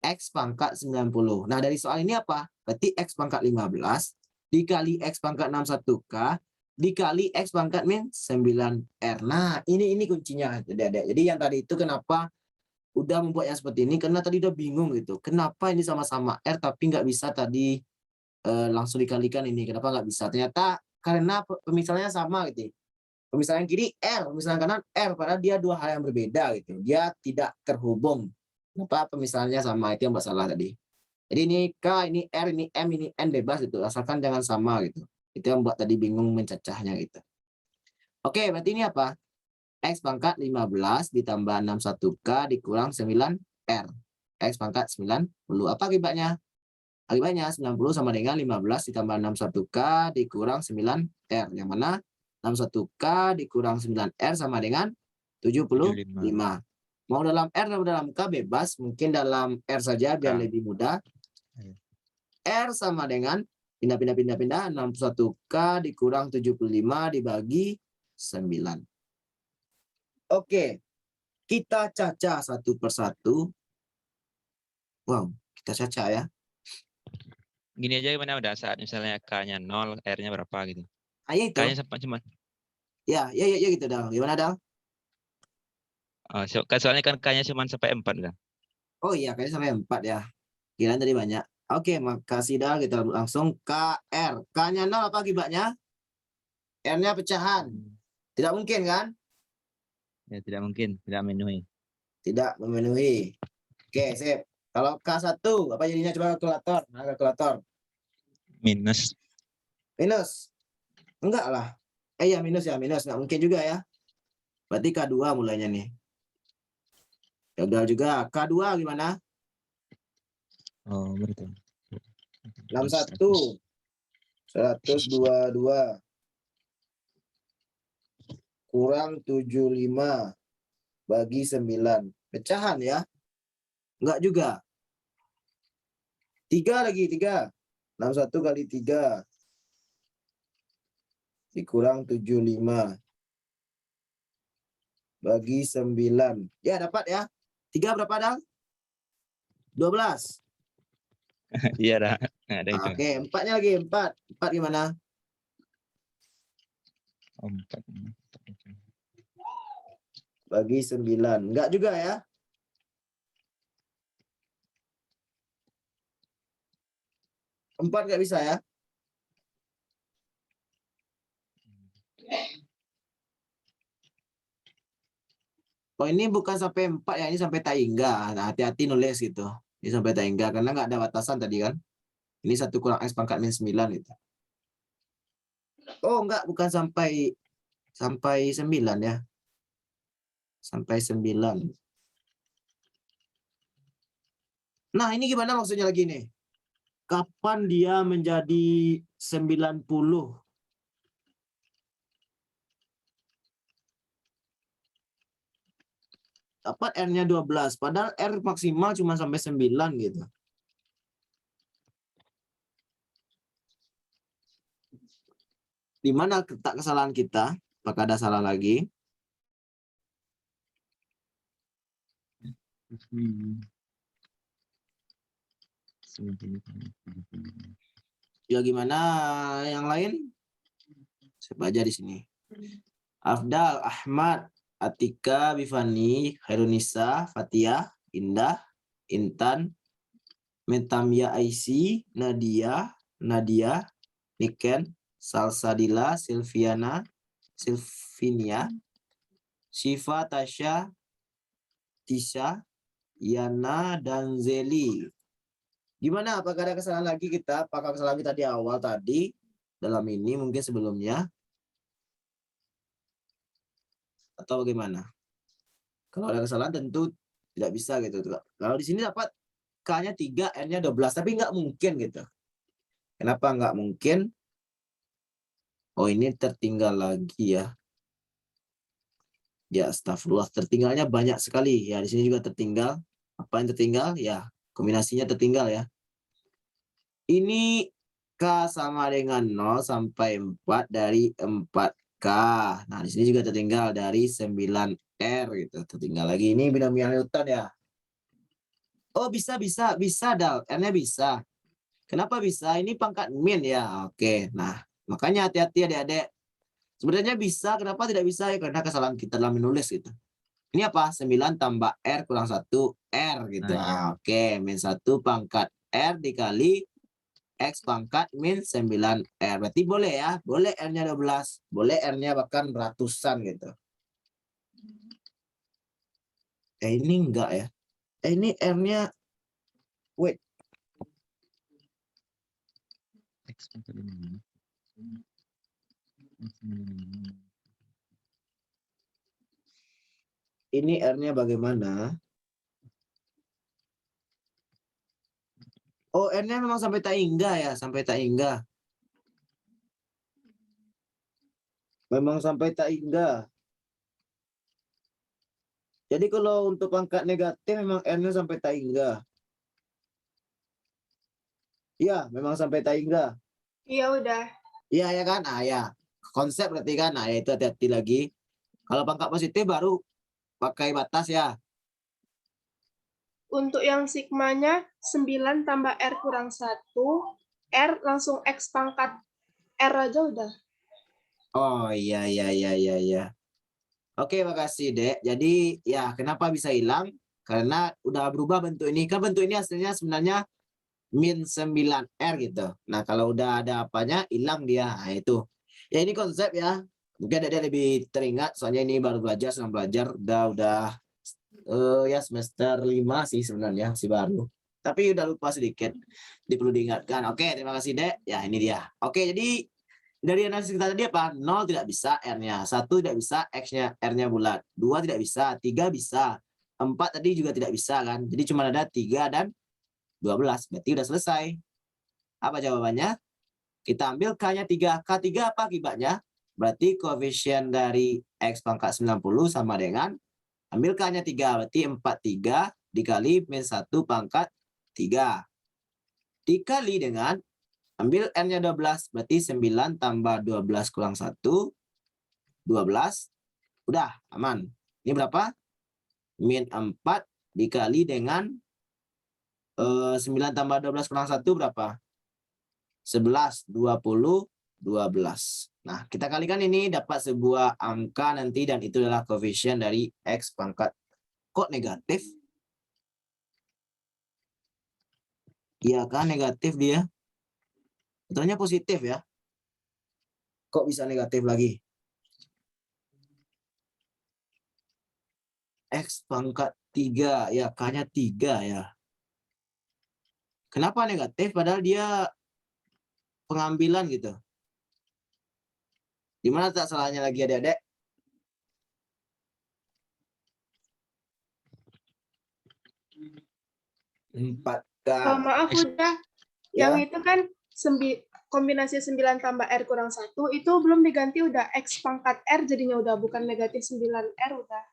[SPEAKER 1] X pangkat 90. Nah, dari soal ini apa? Berarti X pangkat 15 dikali X pangkat 61K dikali X pangkat min 9R. Nah, ini kuncinya. Jadi yang tadi itu kenapa udah membuat yang seperti ini, karena tadi udah bingung gitu. Kenapa ini sama-sama R tapi nggak bisa tadi langsung dikalikan ini. Kenapa nggak bisa? Ternyata karena pemisahannya sama gitu. Pemisahan kiri R, pemisahan kanan R, padahal dia dua hal yang berbeda gitu. Dia tidak terhubung. Kenapa pemisahannya sama? Itu yang masalah tadi. Jadi ini K, ini R, ini M, ini N bebas gitu. Asalkan jangan sama gitu. Itu yang buat tadi bingung mencacahnya gitu. Oke, berarti ini apa? X pangkat 15 ditambah 61K dikurang 9R. X pangkat 90. Apa akibatnya? Akibatnya 90 sama dengan 15 ditambah 61K dikurang 9R. Yang mana 61K dikurang 9R sama dengan 75. Mau dalam R atau dalam K bebas. Mungkin dalam R saja biar lebih mudah. R sama dengan pindah 61K dikurang 75 dibagi 9. Oke, kita cacah satu persatu. Wow, kita cacah ya.
[SPEAKER 2] Gini aja gimana udah saat misalnya K-nya 0, R-nya berapa gitu.
[SPEAKER 1] Ayo itu.
[SPEAKER 2] K-nya cuma.
[SPEAKER 1] Ya gitu Dal. Gimana Dal?
[SPEAKER 2] Soalnya kan K-nya cuma sampai 4 kan.
[SPEAKER 1] Oh iya, kayaknya sampai 4 ya. Kirain tadi banyak. Oke, makasih Dal. Kita langsung KR. K-nya 0 apa akibatnya? R-nya pecahan. Tidak mungkin kan?
[SPEAKER 2] Ya tidak mungkin, tidak memenuhi.
[SPEAKER 1] Tidak memenuhi. Oke, sip. Kalau K1 apa jadinya? Coba kalkulator. Nah, kalkulator.
[SPEAKER 2] Minus.
[SPEAKER 1] Minus. Enggak lah. Ya minus ya, minus. Nggak mungkin juga ya. Berarti K2 mulainya nih. Gagal juga. K2 gimana?
[SPEAKER 2] Oh, betul.
[SPEAKER 1] 61. 122. Kurang 75. Bagi 9. Pecahan ya. Enggak juga. 3 lagi, 3. 61 kali 3. Dikurang 75. Bagi 9. Ya, dapat ya. 3 berapa, Dal? 12.
[SPEAKER 2] Iya, ada itu.
[SPEAKER 1] Oke, 4-nya lagi. 4. 4 gimana?
[SPEAKER 2] 4.
[SPEAKER 1] Bagi 9. Enggak juga ya. 4 nggak bisa ya. Oh, ini bukan sampai 4 ya, ini sampai tak hingga. Nah, hati-hati nulis gitu. Ini sampai tak hingga karena nggak ada batasan tadi kan. Ini 1 kurang X pangkat min 9 itu. Oh, enggak, bukan sampai 9 ya. Sampai 9. Nah, ini gimana maksudnya lagi nih? Kapan dia menjadi 90? Dapat R-nya 12, padahal R maksimal cuma sampai 9 gitu. Di mana letak kesalahan kita? Apakah ada salah lagi? Ya gimana yang lain? Saya baca di sini. Afdal, Ahmad, Atika, Bifani, Khairunisa, Fatia, Indah, Intan, Metamia Aisi, Nadia, Niken, Salsadila, Silvinia, Shiva, Tasya, Tisha, Yana, dan Zeli. Gimana? Apakah ada kesalahan lagi kita? Apakah kesalahan kita di awal tadi? Dalam ini mungkin sebelumnya? Atau bagaimana? Kalau ada kesalahan tentu tidak bisa gitu. Kalau di sini dapat K-nya 3, N-nya 12. Tapi nggak mungkin gitu. Kenapa nggak mungkin? Oh, ini tertinggal lagi ya. Ya, astagfirullah, tertinggalnya banyak sekali. Ya, di sini juga tertinggal. Apa yang tertinggal? Ya, kombinasinya tertinggal ya. Ini K sama dengan 0 sampai 4 dari 4K. Nah, di sini juga tertinggal dari 9R gitu. Tertinggal lagi. Ini binomial Newton ya. Oh, bisa, Dal. R-nya bisa. Kenapa bisa? Ini pangkat min ya. Oke, nah makanya hati-hati adik-adik. Sebenarnya bisa, kenapa tidak bisa? Ya karena kesalahan kita dalam menulis gitu. Ini apa? 9 tambah R kurang 1 R gitu.
[SPEAKER 2] Nah, iya.
[SPEAKER 1] Oke, min 1 pangkat R dikali X pangkat min 9R. Berarti boleh ya? Boleh R-nya 12. Boleh R-nya bahkan ratusan gitu. Ini enggak ya? Ini R-nya, wait.
[SPEAKER 2] X pangkat 5.
[SPEAKER 1] Ini R-nya bagaimana? Oh, R-nya memang sampai tak hingga ya, sampai tak hingga. Memang sampai tak hingga. Jadi kalau untuk pangkat negatif memang R-nya sampai tak hingga. Iya, memang sampai tak hingga.
[SPEAKER 3] Iya udah.
[SPEAKER 1] Iya ya kan? Ah ya. Konsep berarti kan. Nah, ya itu hati-hati lagi. Kalau pangkat positif baru pakai batas ya.
[SPEAKER 3] Untuk yang sigmanya 9 tambah R kurang 1, R langsung X pangkat R aja udah.
[SPEAKER 1] Oh iya iya iya iya iya. Oke, makasih Dek. Jadi ya kenapa bisa hilang? Karena udah berubah bentuk ini. Kan bentuk ini aslinya sebenarnya min 9R gitu. Nah, kalau udah ada apanya hilang dia. Nah, itu. Ya ini konsep ya. Mungkin Dek lebih teringat soalnya ini baru belajar, sedang belajar udah ya semester 5 sih sebenarnya, masih baru. Tapi udah lupa sedikit. Perlu diingatkan. Oke, terima kasih Dek. Ya, ini dia. Oke, jadi dari analisis kita tadi apa? 0 tidak bisa R-nya, 1 tidak bisa X-nya, R-nya bulat, 2 tidak bisa, 3 bisa, 4 tadi juga tidak bisa kan. Jadi cuma ada 3 dan 12. Berarti udah selesai. Apa jawabannya? Kita ambil K-nya 3. K3 apa akibatnya? Berarti koefisien dari X pangkat 90 sama dengan ambil K-nya 3. Berarti 43 dikali min 1 pangkat 3. Dikali dengan ambil N-nya 12. Berarti 9 tambah 12 kurang 1. 12. Udah, aman. Ini berapa? Min 4 dikali dengan 9 tambah 12 kurang 1 berapa? 11, 20, 12. Nah, kita kalikan ini dapat sebuah angka nanti dan itu adalah koefisien dari X pangkat. Kok negatif? Iya kan negatif dia? Betulnya positif ya? Kok bisa negatif lagi? X pangkat 3, ya K-nya 3 ya. Kenapa negatif? Padahal dia pengambilan gitu. Gimana tak salahnya lagi adik-adik? Empat K.
[SPEAKER 3] Maaf udah. Yang
[SPEAKER 1] Ya.
[SPEAKER 3] itu kan kombinasi 9 tambah R kurang 1 itu belum diganti udah X pangkat R jadinya udah bukan negatif 9R udah.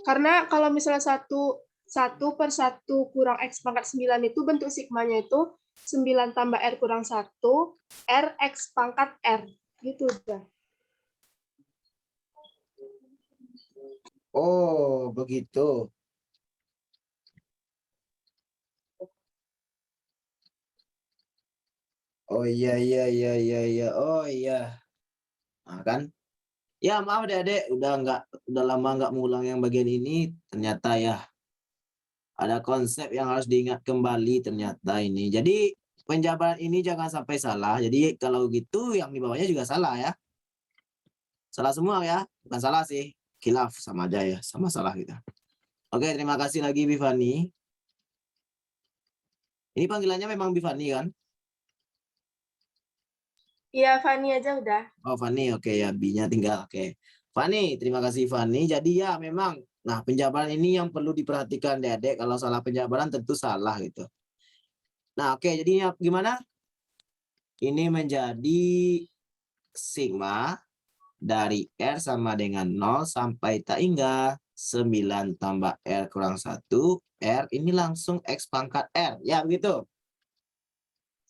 [SPEAKER 3] Karena kalau misalnya 1/1 kurang X pangkat 9 itu bentuk sigmanya itu 9 tambah R kurang 1 R X pangkat R. Gitu udah.
[SPEAKER 1] Oh, begitu. Oh iya iya iya iya iya. Oh iya. Nah, kan? Ya maaf adik-adik, udah lama nggak mengulang yang bagian ini. Ternyata ya ada konsep yang harus diingat kembali ternyata ini. Jadi penjabaran ini jangan sampai salah. Jadi kalau gitu yang di bawahnya juga salah ya. Salah semua ya. Bukan salah sih. Khilaf sama aja ya. Sama salah kita. Oke, terima kasih lagi Bivani. Ini panggilannya memang Bivani kan?
[SPEAKER 3] Iya, Fani aja udah.
[SPEAKER 1] Oh, Fani, oke ya, B-nya tinggal. Oke. Fani, terima kasih Fani. Jadi ya memang, nah penjabaran ini yang perlu diperhatikan Dedek. Kalau salah penjabaran tentu salah gitu. Nah, oke, jadinya gimana? ini menjadi sigma dari R sama dengan 0 sampai tak hingga 9 tambah R kurang 1. R ini langsung X pangkat R. Ya, begitu?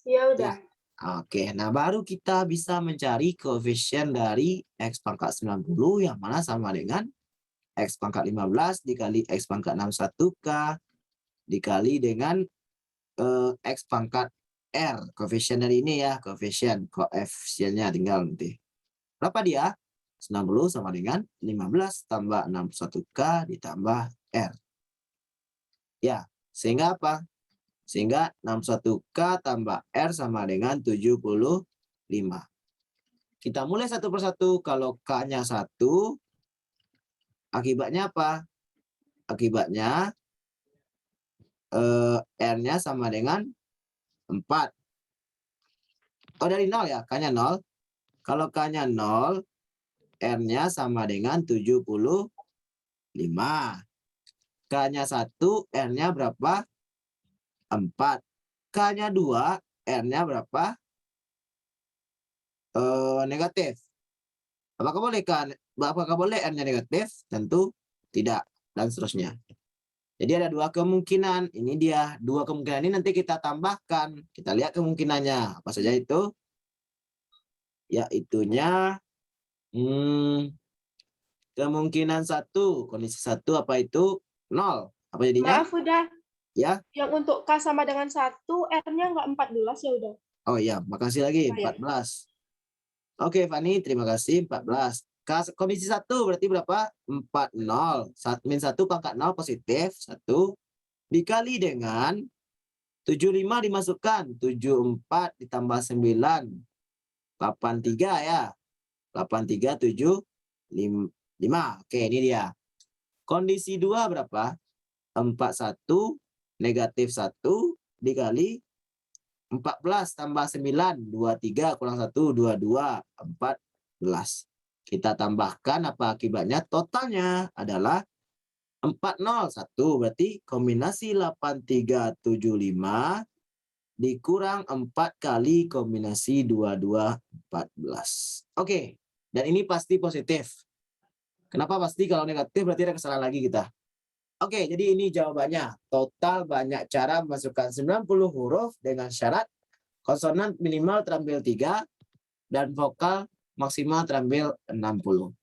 [SPEAKER 3] Ya udah.
[SPEAKER 1] Oke, nah baru kita bisa mencari koefisien dari X pangkat 90 yang mana sama dengan X pangkat 15 dikali X pangkat 61K dikali dengan X pangkat R. Koefisien dari ini ya, koefisiennya tinggal nanti. Berapa dia? 90 sama dengan 15 tambah 61K ditambah R. Ya, sehingga apa? Sehingga 61K tambah R sama dengan 75. Kita mulai satu persatu. Kalau K-nya 1, akibatnya apa? Akibatnya R-nya sama dengan 4. Oh, dari 0 ya, K-nya 0. Kalau K-nya 0, R-nya sama dengan 75. K-nya 1, R-nya berapa? 4. K-nya 2, R-nya berapa? Negatif. Apakah boleh R-nya negatif? Tentu tidak. Dan seterusnya. Jadi ada dua kemungkinan. Ini dia. Dua kemungkinan ini nanti kita tambahkan. Kita lihat kemungkinannya. Apa saja itu? Yaitunya kemungkinan 1. Kondisi 1 apa itu? 0. Apa jadinya?
[SPEAKER 3] Maaf udah.
[SPEAKER 1] Ya.
[SPEAKER 3] Yang untuk K sama dengan 1, R-nya nggak 14 ya udah.
[SPEAKER 1] Oh iya, makasih lagi.
[SPEAKER 3] Oh, ya.
[SPEAKER 1] 14. Oke, Fani, terima kasih. 14. Komisi 1 berarti berapa? 40. Min 1 pangkat 0 positif. 1. Dikali dengan 75 dimasukkan. 74 ditambah 9. 83 ya. 83, 7, 5. Oke, ini dia. Kondisi 2 berapa? 41 negatif 1 dikali 14 tambah 9, 23 kurang 1, 22, 14. Kita tambahkan apa akibatnya? Totalnya adalah 401. Berarti kombinasi 8375 dikurang 4 kali kombinasi 22, 14. Oke, dan ini pasti positif. Kenapa pasti? Kalau negatif berarti ada kesalahan lagi kita. Oke, jadi ini jawabannya. Total banyak cara memasukkan 90 huruf dengan syarat konsonan minimal terambil 3 dan vokal maksimal terambil 60.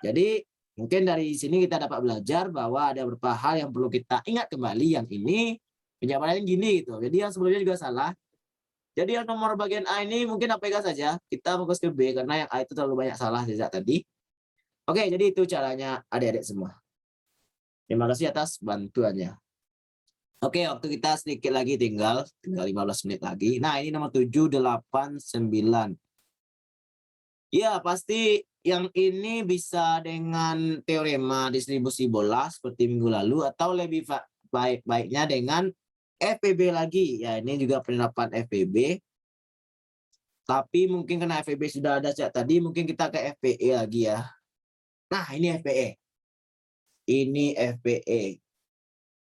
[SPEAKER 1] Jadi mungkin dari sini kita dapat belajar bahwa ada beberapa hal yang perlu kita ingat kembali. Yang ini penjabarannya gini gitu. Jadi yang sebelumnya juga salah. Jadi yang nomor bagian A ini mungkin APK saja. Kita fokus ke B karena yang A itu terlalu banyak salah sejak tadi. Oke, jadi itu caranya adik-adik semua. Terima kasih atas bantuannya. Oke, waktu kita sedikit lagi tinggal 15 menit lagi. Nah, ini nomor 7, 8, 9. Ya, pasti yang ini bisa dengan teorema distribusi bola seperti minggu lalu atau lebih baiknya dengan FPB lagi. Ya, ini juga penerapan FPB. Tapi mungkin karena FPB sudah ada sejak tadi, mungkin kita ke FPE lagi ya. Nah, ini FPE. Ini FPE.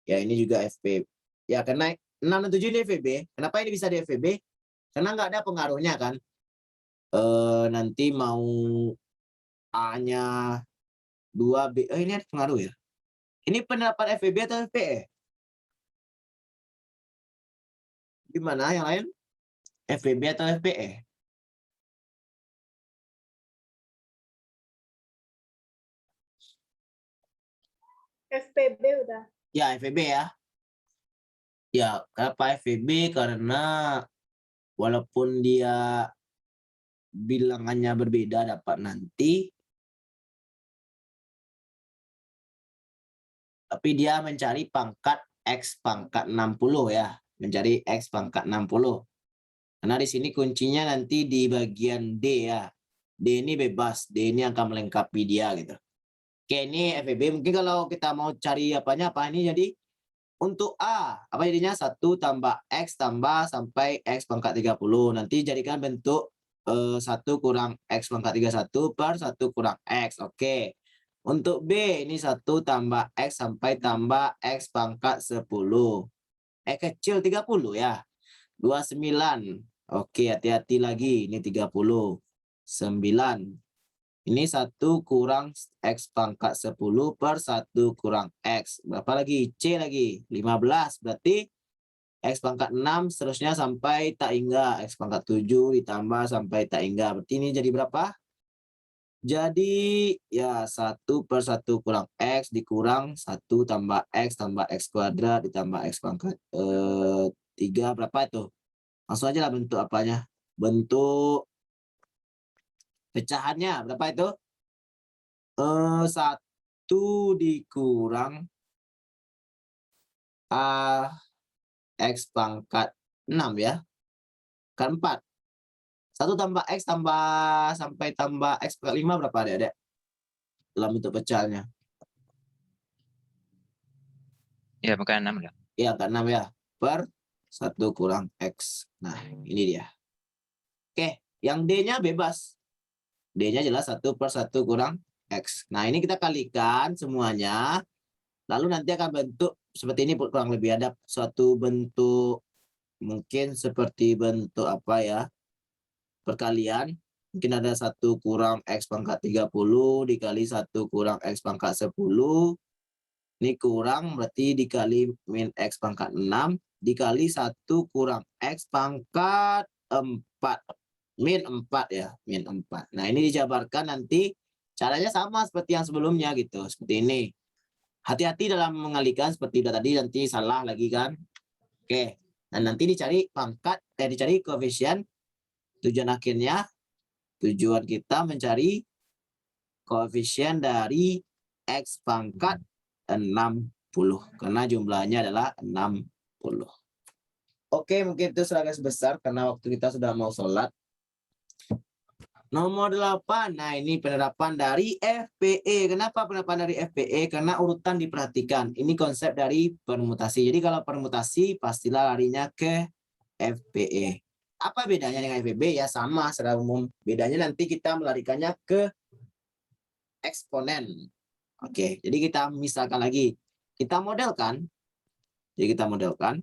[SPEAKER 1] Ya, ini juga FPB. Ya, karena 6 dan 7 ini FPB. Kenapa ini bisa di FPB? Karena nggak ada pengaruhnya kan. Nanti mau A-nya 2B. Ini ada pengaruh ya. Ini penerapan FPB atau FPE? Gimana yang lain? FPB atau FPE?
[SPEAKER 3] FPB udah.
[SPEAKER 1] Ya, FPB ya. Ya, kenapa FPB? Karena walaupun dia bilangannya berbeda dapat nanti, tapi dia mencari pangkat X pangkat 60 ya. Mencari X pangkat 60. Karena di sini kuncinya nanti di bagian D ya. D ini bebas. D ini akan melengkapi dia gitu. Oke, ini FPB. Mungkin kalau kita mau cari apanya, apa ini jadi untuk A. Apa jadinya? 1 tambah X tambah sampai X pangkat 30. Nanti jadikan bentuk 1 kurang X pangkat 31 per 1 kurang X. Oke. Untuk B, ini 1 tambah X sampai tambah X pangkat 10. X kecil 30 ya. 29 Oke, hati-hati lagi. Ini 30. 9. Ini 1 kurang X pangkat 10 per 1 kurang X. Berapa lagi? C lagi. 15. Berarti X pangkat 6 seterusnya sampai tak hingga. X pangkat 7 ditambah sampai tak hingga. Berarti ini jadi berapa? Jadi ya 1 per 1 kurang X dikurang 1 tambah X kuadrat ditambah X pangkat 3 berapa itu? Langsung aja lah bentuk apanya. Bentuk pecahannya berapa itu? 1 dikurang X pangkat 6 ya. Kan 4. 1 tambah X tambah sampai tambah X pangkat 5 berapa adik-adik? Dalam bentuk pecahannya.
[SPEAKER 2] Ya, bukan 6 lah.
[SPEAKER 1] Ya, angka 6 ya. Per 1 kurang X. Nah, ini dia. Oke, yang D-nya bebas. D-nya jelas 1 per 1 kurang X. Nah, ini kita kalikan semuanya. Lalu nanti akan bentuk seperti ini kurang lebih. Ada suatu bentuk mungkin seperti bentuk apa ya? Perkalian. Mungkin ada 1 kurang X pangkat 30 dikali 1 kurang X pangkat 10. Ini kurang berarti dikali min X pangkat 6 dikali 1 kurang X pangkat 4. Min 4 ya, min 4. Nah, ini dijabarkan nanti caranya sama seperti yang sebelumnya gitu. Seperti ini. Hati-hati dalam mengalihkan seperti udah tadi, nanti salah lagi kan. Oke. Dan nanti dicari pangkat, dicari koefisien. Tujuan akhirnya, tujuan kita mencari koefisien dari X pangkat 60 karena jumlahnya adalah 60. Oke, mungkin itu secara garis besar karena waktu kita sudah mau sholat. Nomor 8. Nah, ini penerapan dari FPE. Kenapa penerapan dari FPE? Karena urutan diperhatikan. Ini konsep dari permutasi. Jadi kalau permutasi pastilah larinya ke FPE. Apa bedanya dengan FPB? Ya sama secara umum. Bedanya nanti kita melarikannya ke eksponen. Oke, jadi kita misalkan lagi. Kita modelkan. Jadi kita modelkan.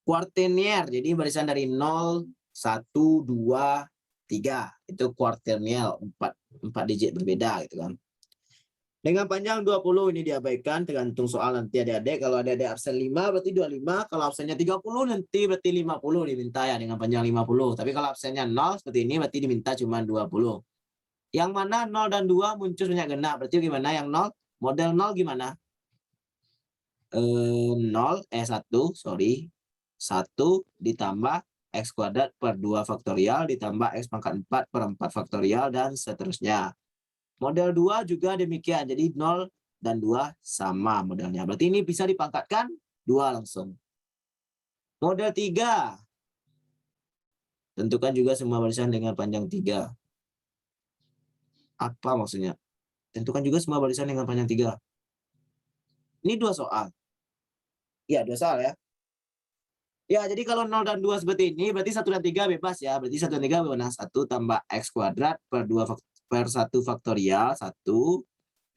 [SPEAKER 1] Kuartenier. Jadi barisan dari 0, 1, 2, 3. Itu kuartenier. 4 digit berbeda gitu kan. Dengan panjang 20 ini diabaikan. Tergantung soal nanti adik-adik. Kalau adik-adik absen 5 berarti 25. Kalau absennya 30 nanti berarti 50 diminta ya dengan panjang 50. Tapi kalau absennya 0 seperti ini berarti diminta cuma 20. Yang mana 0 dan 2 muncul banyak genap. Berarti gimana yang 0? Model 0 gimana? 1 ditambah X kuadrat per 2 faktorial ditambah X pangkat 4 per 4 faktorial dan seterusnya. Model 2 juga demikian. Jadi 0 dan 2 sama modelnya. Berarti ini bisa dipangkatkan 2 langsung. Model 3. Tentukan juga semua barisan dengan panjang 3. Apa maksudnya? Tentukan juga semua barisan dengan panjang 3. Ini 2 soal. Ya, 2 soal ya. Ya, jadi kalau 0 dan 2 seperti ini, berarti 1 dan 3 bebas ya. Berarti 1 dan 3 bebas. 1 tambah X kuadrat per 1 faktorial, 1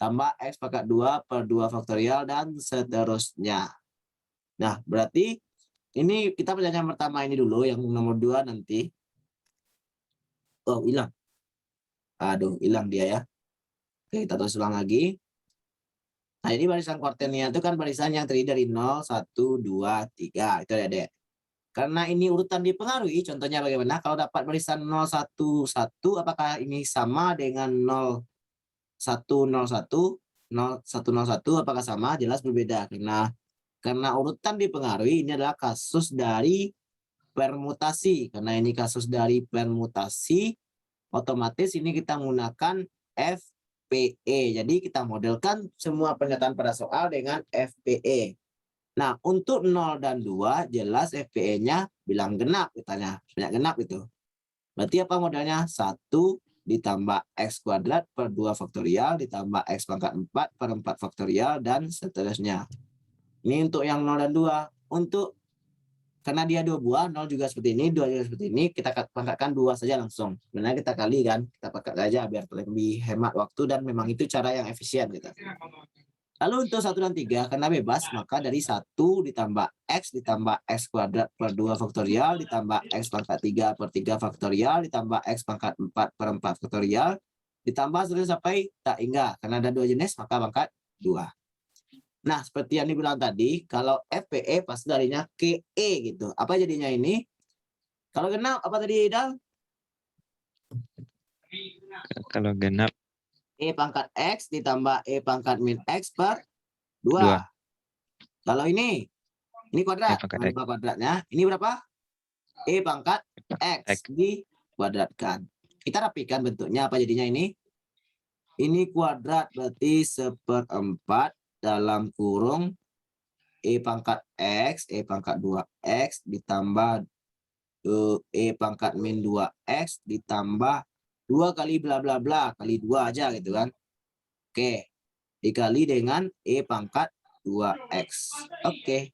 [SPEAKER 1] tambah X pangkat 2 per 2 faktorial, dan seterusnya. Nah, berarti ini kita belajar yang pertama ini dulu, yang nomor 2 nanti. Oh, hilang. Aduh, hilang dia ya. Oke, kita terus ulang lagi. Nah, ini barisan kuartenier itu kan barisan yang terdiri dari 0, 1, 2, 3. Itu adik-adik. Karena ini urutan dipengaruhi, contohnya bagaimana? Kalau dapat barisan 0, 1, 1, apakah ini sama dengan 0, 1, 0, 1, 0, 1, 0, 1, apakah sama? Jelas berbeda. Karena urutan dipengaruhi, ini adalah kasus dari permutasi. Karena ini kasus dari permutasi, otomatis ini kita menggunakan FPE. Jadi kita modelkan semua pernyataan pada soal dengan FPE. Nah, untuk 0 dan 2, jelas FPE-nya bilang genap, katanya. Banyak genap itu. Berarti apa modelnya? 1 ditambah X kuadrat per 2 faktorial, ditambah X pangkat 4 per 4 faktorial, dan seterusnya. Ini untuk yang 0 dan 2. Untuk, karena dia 2 buah, 0 juga seperti ini, 2 juga seperti ini, kita pangkatkan 2 saja langsung. Sebenarnya kita kali kan, kita pangkat saja biar lebih hemat waktu, dan memang itu cara yang efisien. Gitu. Lalu untuk 1 dan 3 karena bebas, maka dari 1 ditambah X kuadrat per 2 faktorial ditambah X pangkat 3 per 3 faktorial ditambah X pangkat 4 per 4 faktorial ditambah seterusnya sampai tak hingga. Karena ada 2 jenis maka pangkat 2. Nah, seperti yang dibilang tadi, kalau FPE pasti darinya KE gitu. Apa jadinya ini? Kalau genap apa tadi, Dal?
[SPEAKER 2] Kalau genap
[SPEAKER 1] E pangkat X ditambah E pangkat min X per 2.
[SPEAKER 2] 2.
[SPEAKER 1] Kalau ini kuadrat.
[SPEAKER 2] E pangkat
[SPEAKER 1] Jangan
[SPEAKER 2] X.
[SPEAKER 1] lupa kuadratnya. Ini berapa? E pangkat X dikuadratkan. Kita rapikan bentuknya apa jadinya ini? Ini kuadrat berarti 1/4 dalam kurung E pangkat X, E pangkat 2X ditambah E pangkat min 2X ditambah 2 kali bla bla bla kali 2 aja gitu kan. Oke. Dikali dengan E pangkat 2X. Oke.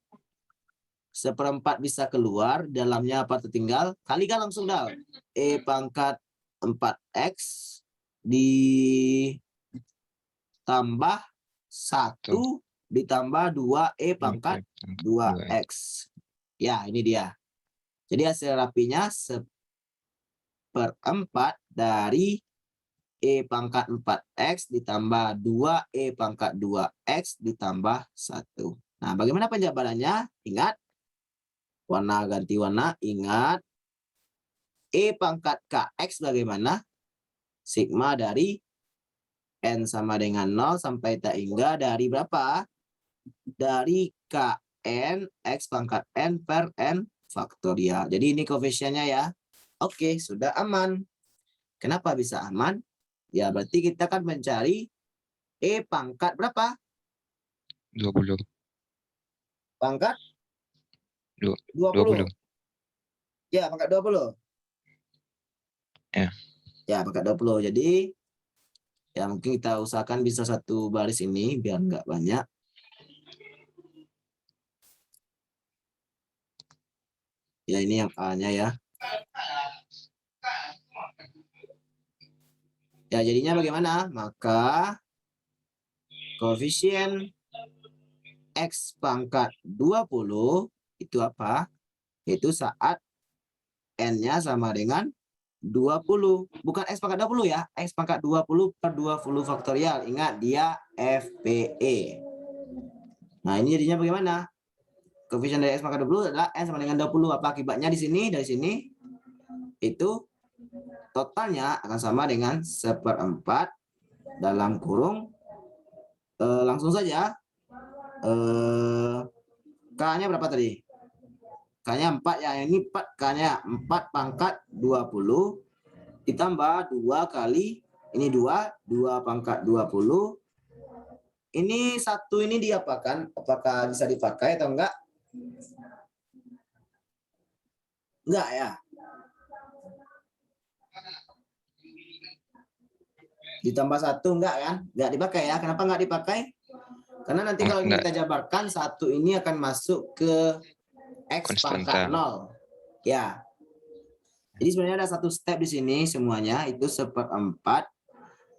[SPEAKER 1] 1/4 bisa keluar, dalamnya apa tertinggal? Kalikan langsung Dal. E pangkat 4X ditambah 1 ditambah 2E pangkat 2X. Ya, ini dia. Jadi hasil rapinya 1/4 dari E pangkat 4X ditambah 2E pangkat 2X ditambah 1. Nah, bagaimana penjabarannya? Ingat, warna ganti warna, ingat. E pangkat KX bagaimana? Sigma dari N sama dengan 0 sampai tak hingga dari berapa? Dari KN X pangkat N per N faktorial. Jadi ini koefisiennya ya. Oke, sudah aman. Kenapa bisa aman? Ya, berarti kita akan mencari E pangkat berapa?
[SPEAKER 2] 20.
[SPEAKER 1] Pangkat?
[SPEAKER 2] 20.
[SPEAKER 1] Ya, pangkat 20.
[SPEAKER 2] Ya.
[SPEAKER 1] Ya, pangkat 20. Jadi, ya mungkin kita usahakan bisa 1 baris ini biar nggak banyak. Ya, ini yang A-nya ya. Ya, jadinya bagaimana? Maka koefisien X pangkat 20 itu apa? Itu saat N-nya sama dengan 20. Bukan X pangkat 20 ya. X pangkat 20 per 20 faktorial. Ingat, dia FPE. Nah, ini jadinya bagaimana? Koefisien dari X pangkat 20 adalah N sama dengan 20. Apa akibatnya di sini? Dari sini, itu totalnya akan sama dengan 1/4 dalam kurung. Langsung saja. K-nya berapa tadi? K-nya 4 ya. Ini 4 K-nya 4 pangkat 20 ditambah 2 kali ini 2 pangkat 20. Ini 1 ini diapakan? Apakah bisa dipakai atau enggak? Enggak ya. Ditambah 1 enggak kan? Enggak dipakai ya. Kenapa enggak dipakai? Karena nanti kalau kita jabarkan 1 ini akan masuk ke X pangkat 0. Ya. Jadi sebenarnya ada 1 step di sini semuanya, itu 1/4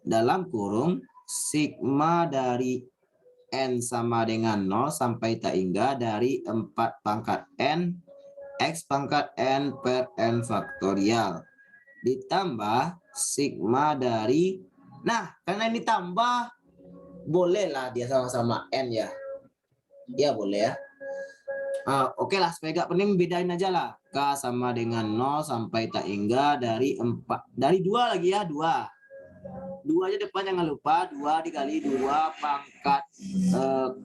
[SPEAKER 1] dalam kurung sigma dari N sama dengan 0 sampai tak hingga dari 4 pangkat N X pangkat N per N faktorial ditambah sigma dari, nah karena ini tambah bolehlah dia sama-sama N ya. Ya boleh ya. Oke lah, supaya gak pening bedain aja lah. K sama dengan 0 sampai tak hingga dari 4. Dari 2 lagi ya, 2. 2 aja depan jangan lupa. 2 dikali 2 pangkat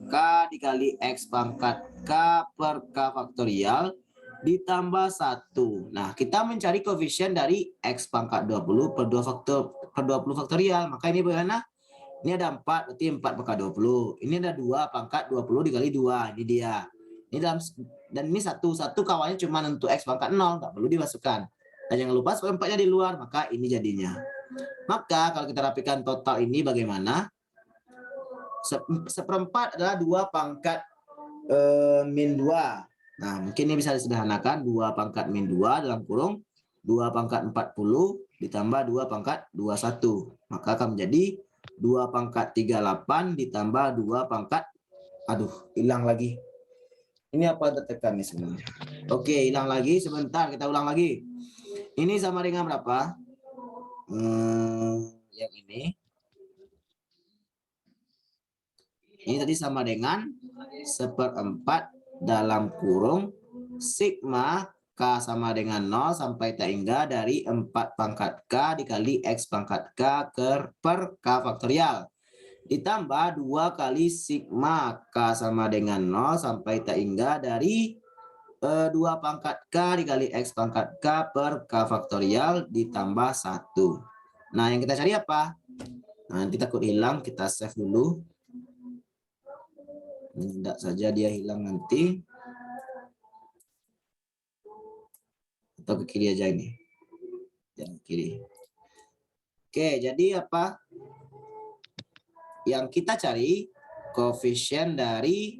[SPEAKER 1] K dikali X pangkat K per K faktorial ditambah 1. Nah, kita mencari koefisien dari X pangkat 20 per 2 per 20 faktorial. Maka ini bagaimana? Ini ada 4, berarti 4 pangkat 20. Ini ada 2 pangkat 20 dikali 2. Ini dia. Ini dalam, dan ini satu kawannya cuma untuk X pangkat 0, nggak perlu dimasukkan. Dan jangan lupa 1/4-nya di luar, maka ini jadinya. Maka kalau kita rapikan total ini bagaimana? 1/4 adalah 2 pangkat min 2. Nah, mungkin ini bisa disederhanakan. 2 pangkat min 2 dalam kurung 2 pangkat 40 ditambah 2 pangkat 21. Maka akan menjadi 2 pangkat 38 ditambah 2 pangkat, aduh, hilang lagi. Ini apa tertekan nih sebenarnya? Oke, hilang lagi. Sebentar, kita ulang lagi. Ini sama dengan berapa? Yang ini. Ini tadi sama dengan 1/4 dalam kurung sigma K sama dengan 0 sampai tak hingga dari 4 pangkat K dikali X pangkat K per K faktorial. Ditambah 2 kali sigma K sama dengan 0 sampai tak hingga dari 2 pangkat K dikali X pangkat K per K faktorial ditambah 1. Nah, yang kita cari apa? Nah, nanti takut hilang, kita save dulu. Tidak saja dia hilang nanti. Atau ke kiri aja ini. Yang kiri. Oke, jadi apa? Yang kita cari koefisien dari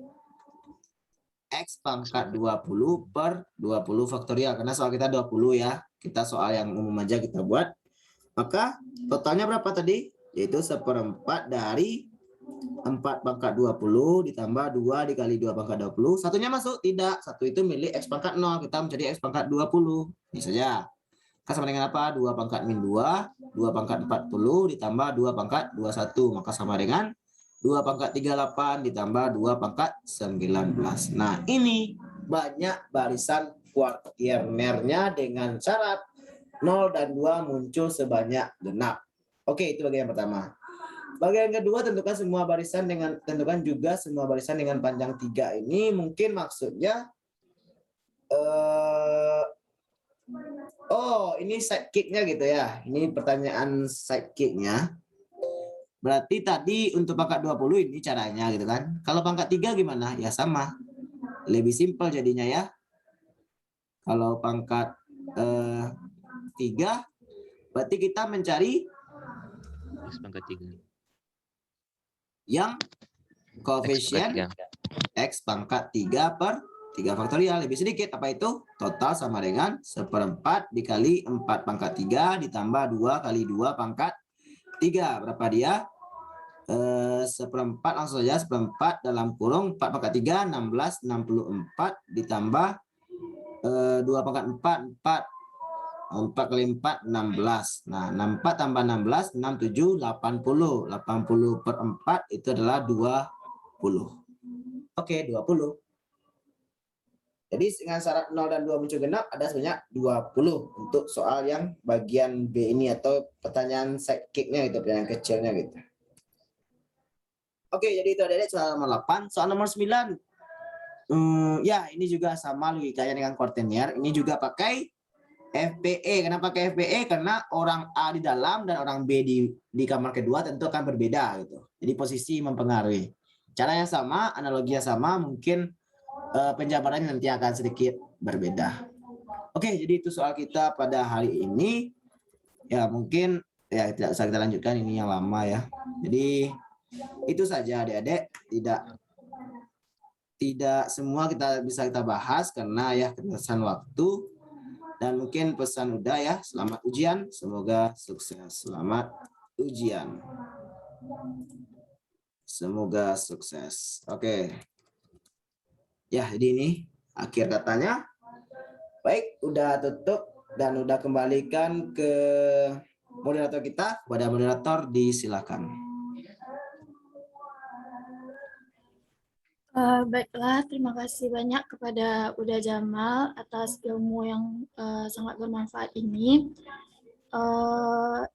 [SPEAKER 1] X pangkat 20 per 20 faktorial. Karena soal kita 20 ya. Kita soal yang umum aja kita buat. Maka totalnya berapa tadi? Yaitu 1/4 dari 4 pangkat 20 ditambah 2 dikali 2 pangkat 20. Satunya masuk? Tidak. Satu itu milik X pangkat 0. Kita mencari X pangkat 20. Ini saja. Maka sama dengan apa? 2 pangkat min 2. 2 pangkat 40 ditambah 2 pangkat 21. Maka sama dengan 2 pangkat 38 ditambah 2 pangkat 19. Nah, ini banyak barisan kuaternernya dengan syarat 0 dan 2 muncul sebanyak genap. Oke, itu bagian pertama. Bagian kedua, tentukan juga semua barisan dengan panjang 3 ini. Mungkin maksudnya oh, ini sidekick-nya gitu ya. Ini pertanyaan sidekick-nya. Berarti tadi untuk pangkat 20 ini caranya gitu kan. Kalau pangkat 3 gimana? Ya sama. Lebih simpel jadinya ya. Kalau pangkat 3 berarti kita mencari
[SPEAKER 2] X pangkat 3.
[SPEAKER 1] yang koefisien X pangkat 3 per 3 faktorial. Lebih sedikit, apa itu? Total sama dengan 1/4 dikali 4 pangkat 3 ditambah 2 kali 2 pangkat 3. Berapa dia? 1/4, langsung saja 1/4 dalam kurung 4 pangkat 3, 16, 64 ditambah 2 pangkat 4, 4 kali 4, 16. Nah, 64 tambah 16, 67, 80. 80 per 4 itu adalah 20. Oke, 20. Jadi dengan syarat 0 dan 2 muncul genap ada sebanyak 20 untuk soal yang bagian B ini atau pertanyaan sidekick-nya gitu, pertanyaan kecilnya gitu. Oke, jadi itu adik-adik soal nomor 8. Soal nomor 9. Ya, ini juga sama logikanya dengan kuaterner. Ini juga pakai FPE. Kenapa pakai FPE? Karena orang A di dalam dan orang B di kamar kedua tentu akan berbeda gitu. Jadi posisi mempengaruhi. Caranya sama, analoginya sama, mungkin penjabarannya nanti akan sedikit berbeda. Oke, jadi itu soal kita pada hari ini. Ya, mungkin ya tidak usah kita lanjutkan, ini yang lama ya. Jadi itu saja adik-adik, tidak semua kita bisa kita bahas karena ya keterbatasan waktu. Dan mungkin pesan udah ya, selamat ujian, semoga sukses. Selamat ujian. Semoga sukses. Oke. Ya, jadi ini akhir katanya. Baik, udah tutup dan udah kembalikan ke moderator kita. Pada moderator disilakan.
[SPEAKER 4] Baiklah, terima kasih banyak kepada Uda Jamal atas ilmu yang sangat bermanfaat ini.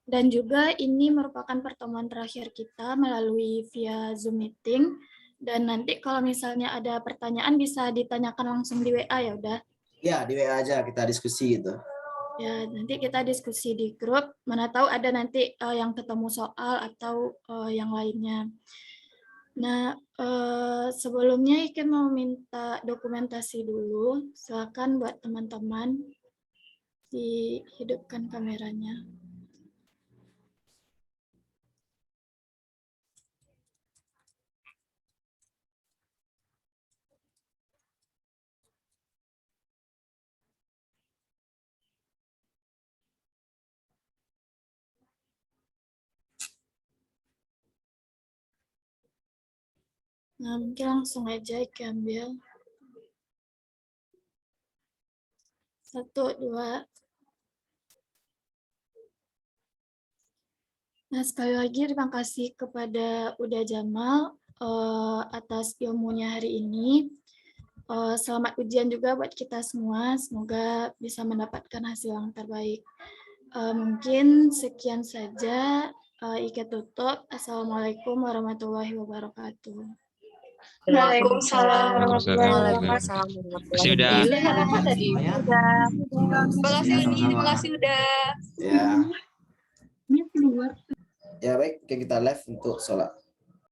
[SPEAKER 4] Dan juga ini merupakan pertemuan terakhir kita melalui via Zoom meeting. Dan nanti kalau misalnya ada pertanyaan bisa ditanyakan langsung di WA ya udah.
[SPEAKER 1] Ya, di WA aja kita diskusi gitu.
[SPEAKER 4] Ya, nanti kita diskusi di grup. Mana tahu ada nanti yang ketemu soal atau yang lainnya. Nah, sebelumnya Iken mau minta dokumentasi dulu. Silakan buat teman-teman dihidupkan kameranya. Nah, mungkin langsung aja Ike ambil. 1, 2. Nah, sekali lagi terima kasih kepada Uda Jamal atas ilmunya hari ini. Selamat ujian juga buat kita semua. Semoga bisa mendapatkan hasil yang terbaik. Mungkin sekian saja. Ike tutup. Assalamualaikum warahmatullahi wabarakatuh.
[SPEAKER 3] Waalaikumsalam warahmatullahi
[SPEAKER 2] Waalaikumsalam.
[SPEAKER 3] wabarakatuh.
[SPEAKER 2] Masih udah.
[SPEAKER 1] Semuanya.
[SPEAKER 3] Terima kasih
[SPEAKER 1] Ya,
[SPEAKER 3] Udi,
[SPEAKER 1] sama-sama.
[SPEAKER 3] terima kasih udah.
[SPEAKER 1] Ya. Ya baik, oke, kita live untuk sholat.